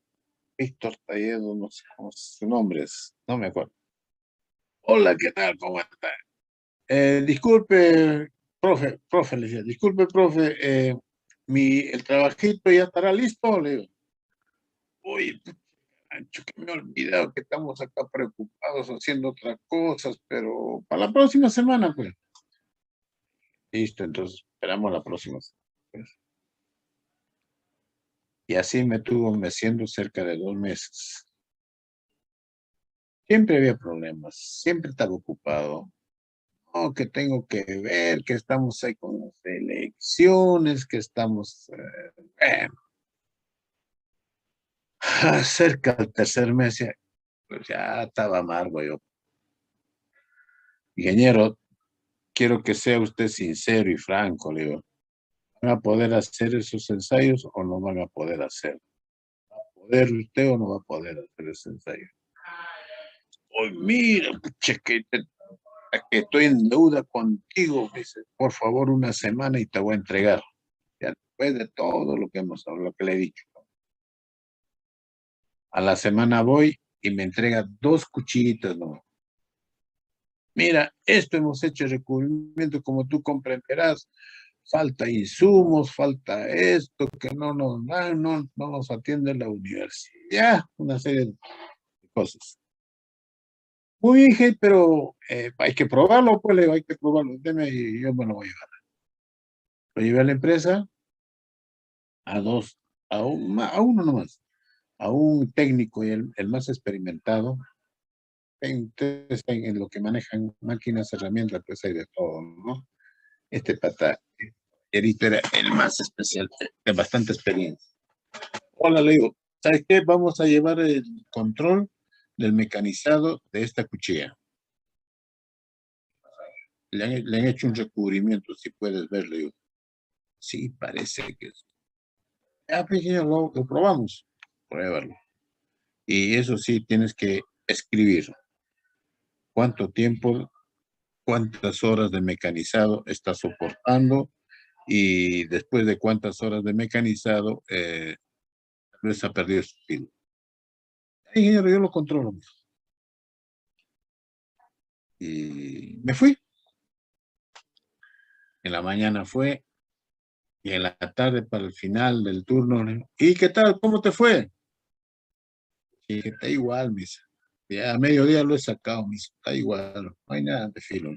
Talledo, no sé cómo es su nombre, no me acuerdo. Hola, ¿qué tal? ¿Cómo está? Disculpe, profe, le decía, disculpe, profe, el trabajito ya estará listo, le digo. Uy, Ancho, que me he olvidado que estamos acá preocupados haciendo otras cosas, pero para la próxima semana, pues. Listo, entonces esperamos la próxima semana. Pues. Y así me tuvo meciendo cerca de 2 meses. Siempre había problemas, siempre estaba ocupado. No, que tengo que ver, que estamos ahí con las elecciones, que estamos... cerca del tercer mes, pues ya estaba amargo yo. Ingeniero, quiero que sea usted sincero y franco, le digo. ¿Van a poder hacer esos ensayos o no van a poder hacer? ¿Va a poder usted o no va a poder hacer ese ensayo? Hoy mira, pucha, que estoy en deuda contigo, dice, por favor, una semana y te voy a entregar. Ya después de todo lo que hemos hablado, lo que le he dicho. A la semana voy y me entrega 2 cuchillitas, ¿no? Mira, esto hemos hecho recubrimiento, como tú comprenderás. Falta insumos, falta esto, que no nos dan, no nos atiende la universidad, una serie de cosas. Muy bien, pero hay que probarlo, pues le digo, hay que probarlo, deme y yo me lo voy a llevar. Lo llevé a la empresa, a uno nomás, a un técnico y el más experimentado. Ustedes en lo que manejan máquinas, herramientas, pues hay de todo, ¿no? Este pata, Erito era el más especial, de bastante experiencia. Hola, le digo, ¿sabes qué? Vamos a llevar el control del mecanizado de esta cuchilla. Le han hecho un recubrimiento, si puedes verlo. Digo, sí, parece que es. Ah, pues ya lo probamos. Pruébalo. Y eso sí, tienes que escribir cuánto tiempo, cuántas horas de mecanizado está soportando y después de cuántas horas de mecanizado tal vez ha perdido su filo. Ingeniero, yo lo controlo. Y me fui. En la mañana fue y en la tarde para el final del turno. ¿Y qué tal? ¿Cómo te fue? Y que está igual, mis. Ya a mediodía lo he sacado, mis. Está igual. No hay nada de filo.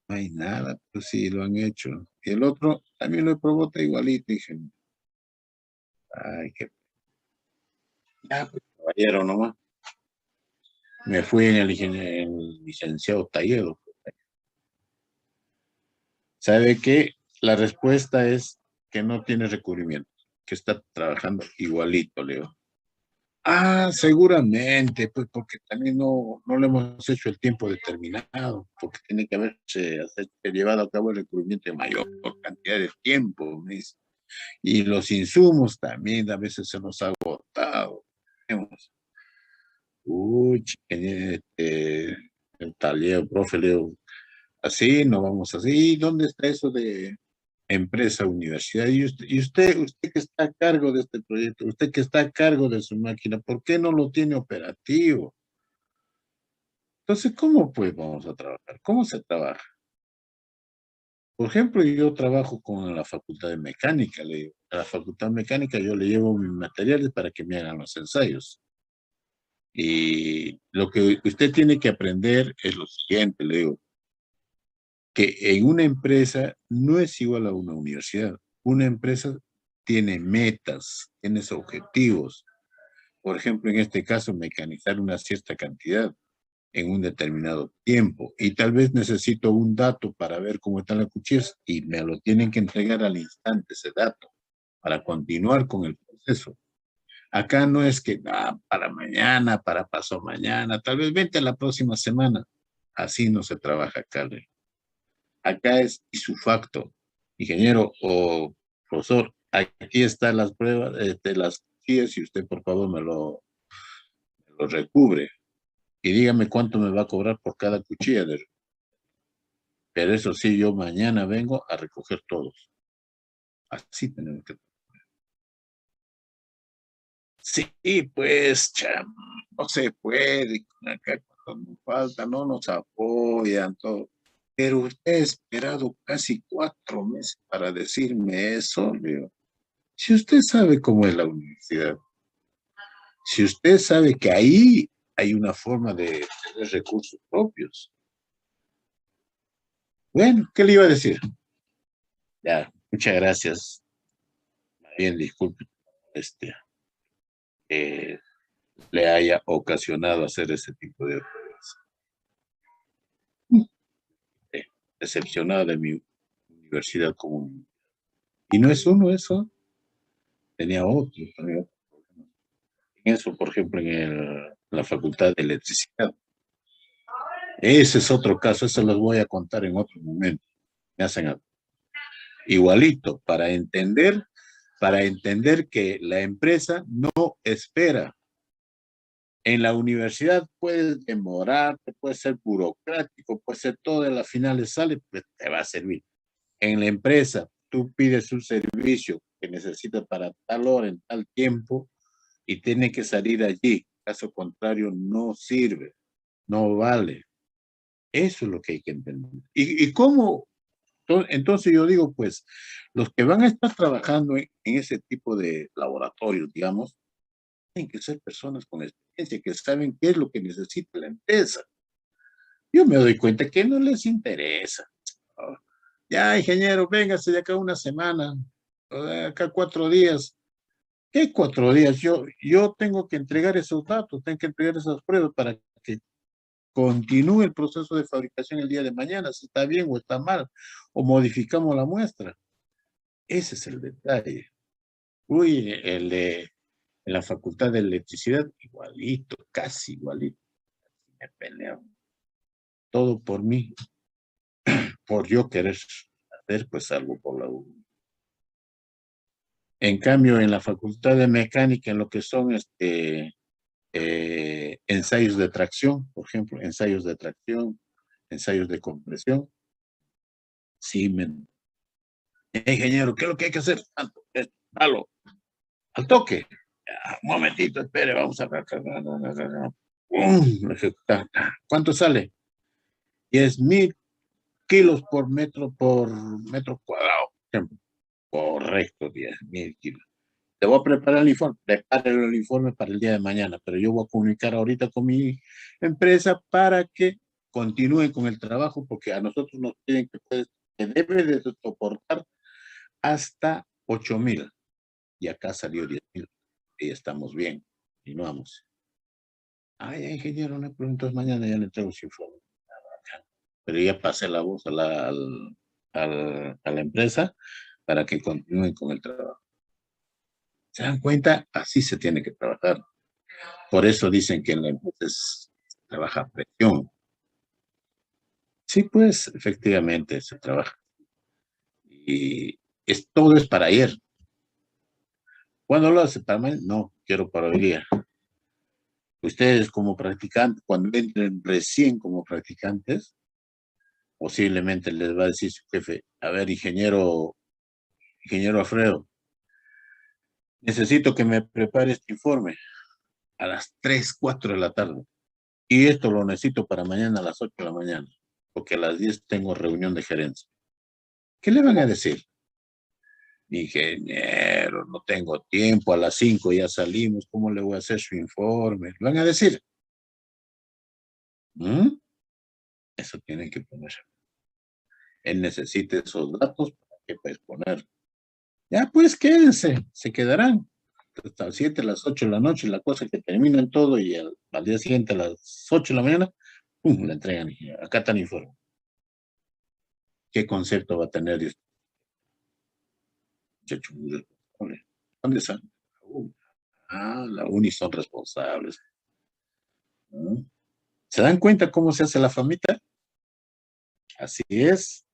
No hay nada, pues sí, lo han hecho. Y el otro también lo probó, está igualito. Dije, ay, qué. Ya, pues, caballero nomás. Me fui en el licenciado Talledo. ¿Sabe qué? La respuesta es que no tiene recubrimiento, que está trabajando igualito, Leo. Ah, seguramente, pues porque también no le hemos hecho el tiempo determinado, porque tiene que haberse llevado a cabo el recubrimiento de mayor cantidad de tiempo, me dice. Y los insumos también a veces se nos ha agotado. Uy, el taller, profe, Leo, así, no vamos así. ¿Dónde está eso de empresa, universidad? Y usted que está a cargo de este proyecto, usted que está a cargo de su máquina, ¿por qué no lo tiene operativo? Entonces, ¿cómo pues vamos a trabajar? ¿Cómo se trabaja? Por ejemplo, yo trabajo con la Facultad de Mecánica. A la Facultad de Mecánica yo le llevo mis materiales para que me hagan los ensayos. Y lo que usted tiene que aprender es lo siguiente, le digo, que en una empresa no es igual a una universidad. Una empresa tiene metas, tiene objetivos. Por ejemplo, en este caso, mecanizar una cierta cantidad en un determinado tiempo. Y tal vez necesito un dato para ver cómo están las cuchillas y me lo tienen que entregar al instante ese dato para continuar con el proceso. Acá no es que para mañana, para pasado mañana, tal vez vente la próxima semana. Así no se trabaja acá. Acá es isufacto, ingeniero o profesor. Aquí están las pruebas de las cuchillas y usted por favor me lo recubre. Y dígame cuánto me va a cobrar por cada cuchilla. Pero eso sí, yo mañana vengo a recoger todos. Así tenemos que. Sí, pues, cham, no se puede. Acá cuando nos falta, no nos apoyan, todo. Pero usted ha esperado casi 4 meses para decirme eso, Leo. Si usted sabe cómo es la universidad, si usted sabe que ahí hay una forma de tener recursos propios. Bueno, ¿qué le iba a decir? Ya, muchas gracias. Bien, disculpe, eh, le haya ocasionado hacer ese tipo de pruebas. Decepcionado de mi universidad común. Y no es uno eso, tenía otro también. En eso, por ejemplo, la Facultad de Electricidad. Ese es otro caso, eso los voy a contar en otro momento. Me hacen igualito para entender que la empresa no espera. En la universidad puedes demorarte, puede ser burocrático, puede ser todo, de las finales sale, pues te va a servir. En la empresa, tú pides un servicio que necesitas para tal hora, en tal tiempo, y tiene que salir allí. Caso contrario, no sirve, no vale. Eso es lo que hay que entender. ¿Y cómo? Entonces yo digo, pues, los que van a estar trabajando en ese tipo de laboratorios, digamos, tienen que ser personas con experiencia, que saben qué es lo que necesita la empresa. Yo me doy cuenta que no les interesa. Oh, ya, ingeniero, véngase de acá una semana, de acá 4 días. ¿Qué 4 días? Yo tengo que entregar esos datos, tengo que entregar esas pruebas para que continúe el proceso de fabricación el día de mañana, si está bien o está mal, o modificamos la muestra. Ese es el detalle. Uy, En la Facultad de Electricidad, igualito, casi igualito. Me peleo. Todo por mí, por yo querer hacer, pues algo por la U. En cambio, en la Facultad de Mecánica, en lo que son ensayos de tracción, por ejemplo, ensayos de tracción, ensayos de compresión, sí, ingeniero, ¿qué es lo que hay que hacer? Dalo, al toque. Un momentito, espere, vamos a ver. ¿Cuánto sale? 10.000 kilos por metro cuadrado. Correcto, 10.000 kilos. Te voy a preparar el informe. Prepare el informe para el día de mañana, pero yo voy a comunicar ahorita con mi empresa para que continúen con el trabajo, porque a nosotros nos piden que debe de soportar hasta 8.000. Y acá salió 10.000. Y estamos bien. Continuamos. Ay, ingeniero, no preguntas mañana, ya le traigo su informe. Pero ya pasé la voz a la empresa para que continúen con el trabajo. ¿Se dan cuenta? Así se tiene que trabajar. Por eso dicen que en la empresa trabaja a presión. Sí, pues, efectivamente, se trabaja. Y todo es para ayer. ¿Cuándo lo hace para mañana? No, quiero para hoy día. Ustedes como practicantes, cuando entren recién como practicantes, posiblemente les va a decir su jefe, a ver, ingeniero Alfredo, necesito que me prepare este informe a las 3, 4 de la tarde. Y esto lo necesito para mañana a las 8 de la mañana, porque a las 10 tengo reunión de gerencia. ¿Qué le van a decir? Ingeniero, no tengo tiempo, a las 5 ya salimos, ¿cómo le voy a hacer su informe? ¿Le van a decir? Eso tienen que poner. Él necesita esos datos para que puedes poner. Ya pues quédense, se quedarán. Hasta las 7, las 8 de la noche, la cosa que terminan todo y al día siguiente a las 8 de la mañana, ¡pum!, le entregan. Acá está el informe. ¿Qué concepto va a tener Dios? ¿Dónde están? La uni son responsables. ¿No? ¿Se dan cuenta cómo se hace la famita? Así es,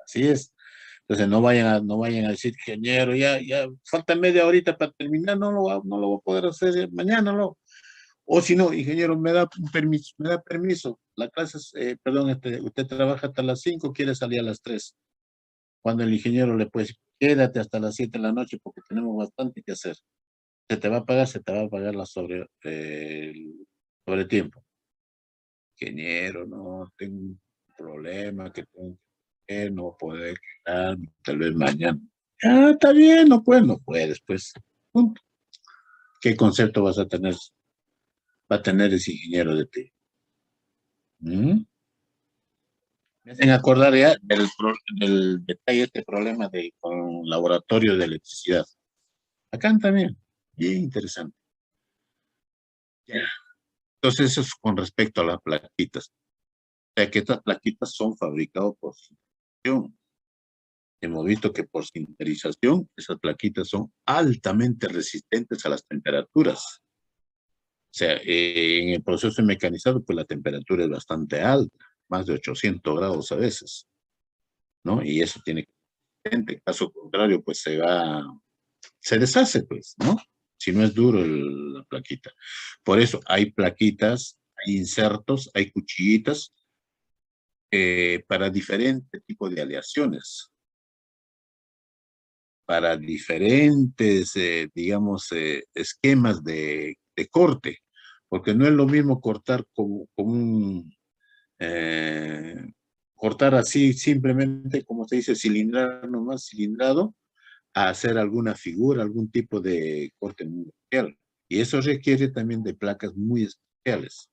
así es. Entonces no vayan a decir, ingeniero, ya falta media horita para terminar, no lo voy a poder hacer mañana, no. O si no, ingeniero, me da permiso. La clase es, perdón, usted trabaja hasta las 5, quiere salir a las 3. Cuando el ingeniero le puede decir, quédate hasta las 7 de la noche porque tenemos bastante que hacer. Se te va a pagar la sobre tiempo. Ingeniero, no, tengo un problema que tengo que no poder quedar, tal vez mañana. Está bien, no puedes, pues. Punto. ¿Qué concepto va a tener ese ingeniero de ti? Me hacen acordar ya del detalle, este problema con laboratorio de electricidad. Acá también, bien interesante. Ya. Entonces, eso es con respecto a las plaquitas. O sea, que estas plaquitas son fabricadas por sintetización. Hemos visto que por sinterización, esas plaquitas son altamente resistentes a las temperaturas. O sea, en el proceso mecanizado, pues la temperatura es bastante alta, más de 800 grados a veces, ¿no? Y eso tiene que ser resistente. Caso contrario, pues se deshace, pues, ¿no? Si no es duro la plaquita. Por eso hay plaquitas, hay insertos, hay cuchillitas para diferentes tipos de aleaciones, para diferentes, digamos, esquemas de corte, porque no es lo mismo cortar cortar así simplemente, como se dice, cilindrar nomás, cilindrado, a hacer alguna figura, algún tipo de corte muy especial. Y eso requiere también de placas muy especiales.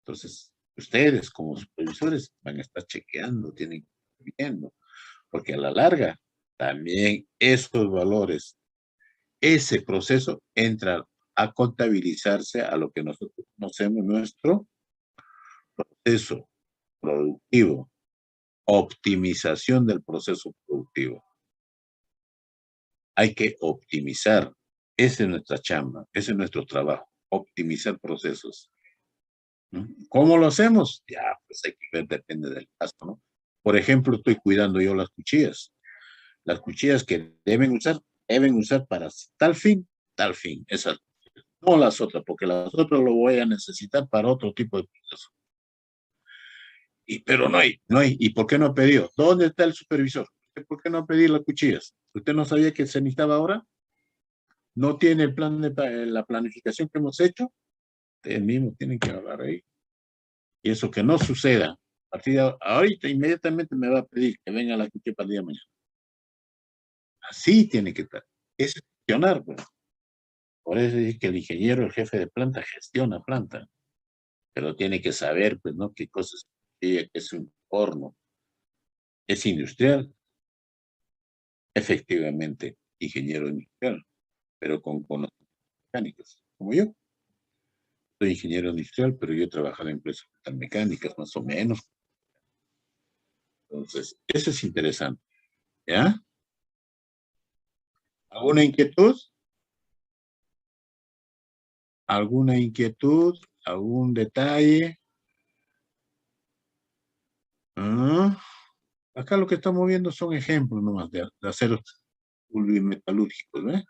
Entonces, ustedes como supervisores van a estar chequeando, tienen que estar viendo, porque a la larga también esos valores, ese proceso entra a contabilizarse a lo que nosotros conocemos nuestro proceso productivo, optimización del proceso productivo. Hay que optimizar Esa es nuestra chamba, ese es nuestro trabajo, optimizar procesos. ¿No? ¿Cómo lo hacemos? Ya, pues hay que ver, depende del caso, ¿no? Por ejemplo, estoy cuidando yo las cuchillas. Las cuchillas que deben usar para tal fin, esas. No las otras, porque las otras lo voy a necesitar para otro tipo de proceso. Pero no hay. ¿Y por qué no ha pedido? ¿Dónde está el supervisor? ¿Por qué no ha pedido las cuchillas? ¿Usted no sabía que se necesitaba ahora? ¿No tiene el plan de la planificación que hemos hecho? Ustedes mismos tienen que hablar ahí. Y eso que no suceda. A partir de ahorita, inmediatamente me va a pedir que venga la cuchilla para el día de mañana. Así tiene que estar. Es gestionar, pues. Por eso es que el ingeniero, el jefe de planta, gestiona planta. Pero tiene que saber, pues, ¿no? Qué cosas, que es un horno. Es industrial, efectivamente, ingeniero industrial, pero con conocimientos mecánicos, como yo. Soy ingeniero industrial, pero yo he trabajado en empresas mecánicas, más o menos. Entonces, eso es interesante. ¿Ya? ¿Alguna inquietud? ¿Alguna inquietud? ¿Algún detalle? ¿Ah? Acá lo que estamos viendo son ejemplos nomás de aceros metalúrgicos, ¿ves?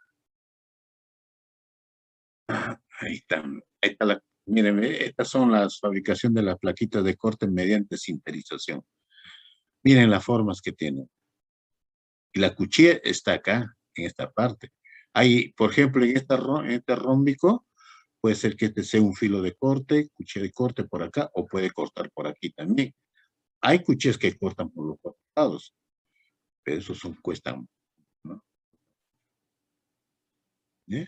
Ahí están. Ahí está miren, estas son las fabricación de las plaquitas de corte mediante sinterización. Miren las formas que tienen. Y la cuchilla está acá, en esta parte. Hay, por ejemplo, en este rómbico, puede ser que este sea un filo de corte, cuchilla de corte por acá, o puede cortar por aquí también. Hay cuchillas que cortan por los costados, pero esos cuestan, ¿no? ¿Eh?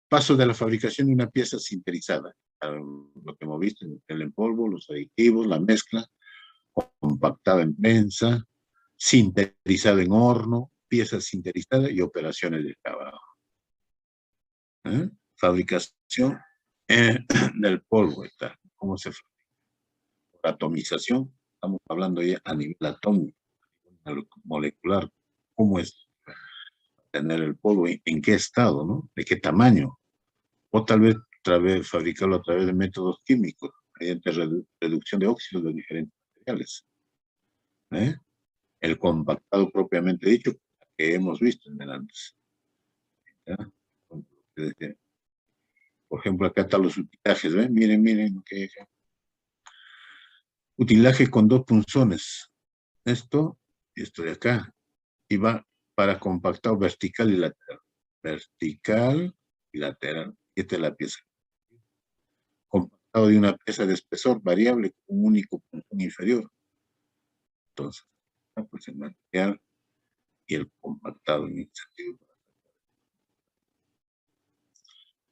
Paso de la fabricación de una pieza sinterizada. Lo que hemos visto, el empolvo, los aditivos, la mezcla, compactada en prensa, sinterizada en horno, piezas sinterizadas y operaciones de acabado. Fabricación del polvo, está. ¿Cómo se fabrica? Por atomización, estamos hablando ya a nivel atómico, molecular, cómo es tener el polvo, en qué estado, ¿no? De qué tamaño. O tal vez fabricarlo a través de métodos químicos, mediante reducción de óxidos de diferentes materiales. El compactado propiamente dicho, que hemos visto en el antes. ¿Ya? Por ejemplo, acá están los utilajes, ¿ven? Miren lo que es. Utilaje con dos punzones. Esto y esto de acá. Y va para compactado vertical y lateral. Vertical y lateral. Esta es la pieza. Compactado de una pieza de espesor variable con un único punzón inferior. Entonces, pues el material y el compactado en este sentido.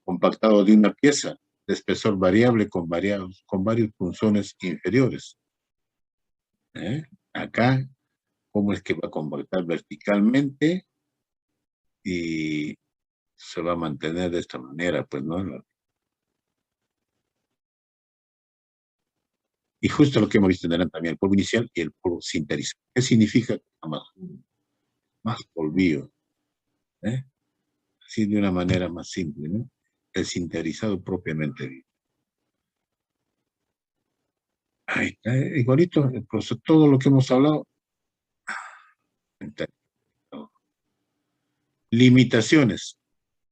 Compactado de una pieza de espesor variable con varios punzones inferiores. Acá, cómo es que va a compactar verticalmente y se va a mantener de esta manera, pues, ¿no? Y justo lo que hemos visto en el también, el polvo inicial y el polvo sinterizado. ¿Qué significa? Más polvillo. Así de una manera más simple, ¿no? El sinterizado propiamente dicho. Ahí está, igualito, pues, todo lo que hemos hablado. Limitaciones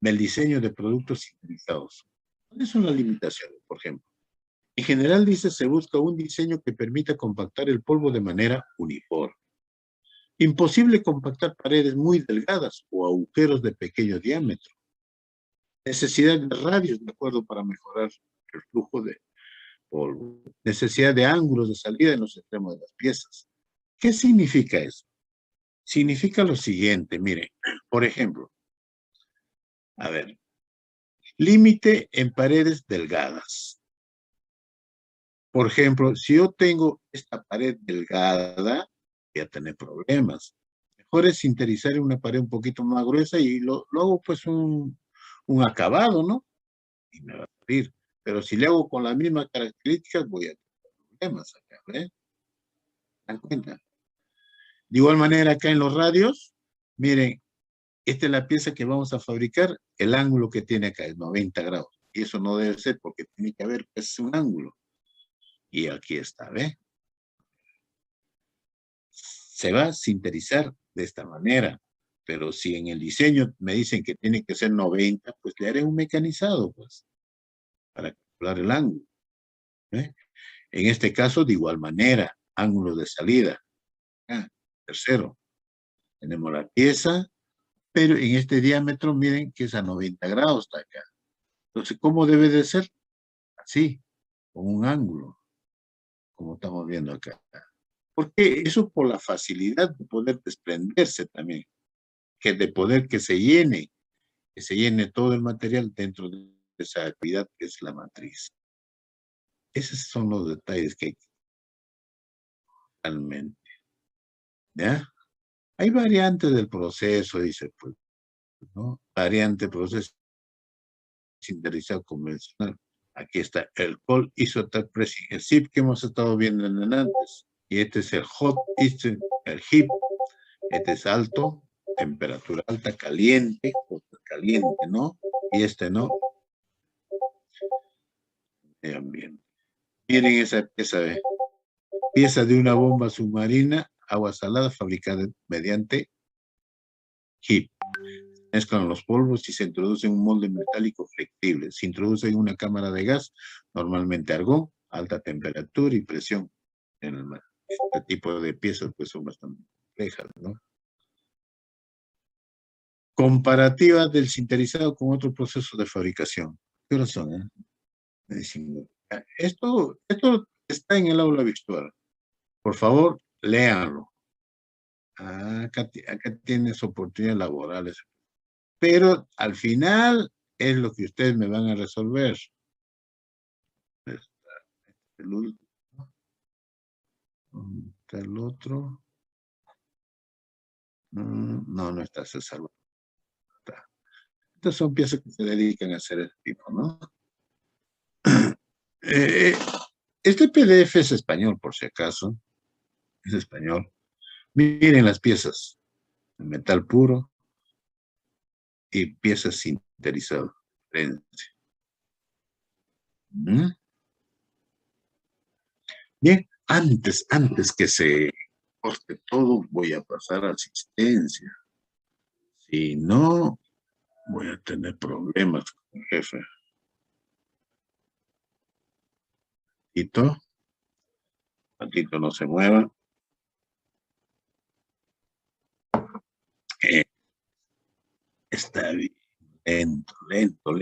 del diseño de productos sintetizados. ¿Cuáles son las limitaciones, por ejemplo? En general, dice, se busca un diseño que permita compactar el polvo de manera uniforme. Imposible compactar paredes muy delgadas o agujeros de pequeño diámetro. Necesidad de radios, de acuerdo, para mejorar el flujo de polvo. Necesidad de ángulos de salida en los extremos de las piezas. ¿Qué significa eso? Significa lo siguiente, mire, por ejemplo, a ver, límite en paredes delgadas. Por ejemplo, si yo tengo esta pared delgada, voy a tener problemas. Mejor es sinterizar en una pared un poquito más gruesa y lo hago pues un acabado, ¿no? Y me va a salir. Pero si le hago con las mismas características, voy a tener problemas acá, ¿ves? ¿Se dan cuenta? De igual manera acá en los radios, miren, esta es la pieza que vamos a fabricar, el ángulo que tiene acá es 90 grados. Y eso no debe ser porque tiene que haber pues, un ángulo. Y aquí está, ¿ve? Se va a sinterizar de esta manera. Pero si en el diseño me dicen que tiene que ser 90, pues le haré un mecanizado, pues, para calcular el ángulo. ¿Ve? En este caso, de igual manera, ángulo de salida. Tercero, tenemos la pieza, pero en este diámetro, miren que es a 90 grados está acá. Entonces, ¿cómo debe de ser? Así, con un ángulo, como estamos viendo acá. Porque eso por la facilidad de poder desprenderse también, que de poder que se llene todo el material dentro de esa actividad que es la matriz. Esos son los detalles que hay realmente. ¿Ya? Hay variantes del proceso, dice, pues, ¿no? Variante proceso sinterizado convencional. Aquí está el Cold Isotope Pressing, el ZIP que hemos estado viendo en antes. Y este es el Hot, el HIP. Este es alto, temperatura alta, caliente, ¿no? Y este no. Ambiente. Miren esa pieza de una bomba submarina, agua salada, fabricada mediante HIP. Mezclan los polvos y se introduce en un molde metálico flexible. Se introduce en una cámara de gas, normalmente argón, alta temperatura y presión. Este tipo de piezas pues son bastante complejas, ¿no? Comparativa del sinterizado con otro proceso de fabricación. ¿Qué horas son? Esto está en el aula virtual. Por favor, léanlo. Acá tienes oportunidades laborales. Pero al final es lo que ustedes me van a resolver. El último. ¿Está el otro? No está César. Estas son piezas que se dedican a hacer este tipo, ¿no? Este PDF es español, por si acaso. Es español. Miren las piezas. Metal puro y piezas sinterizadas. Bien, antes que se corte todo, voy a pasar a asistencia. Si no, voy a tener problemas con el jefe. Patito no se mueva. Está bien. Lento.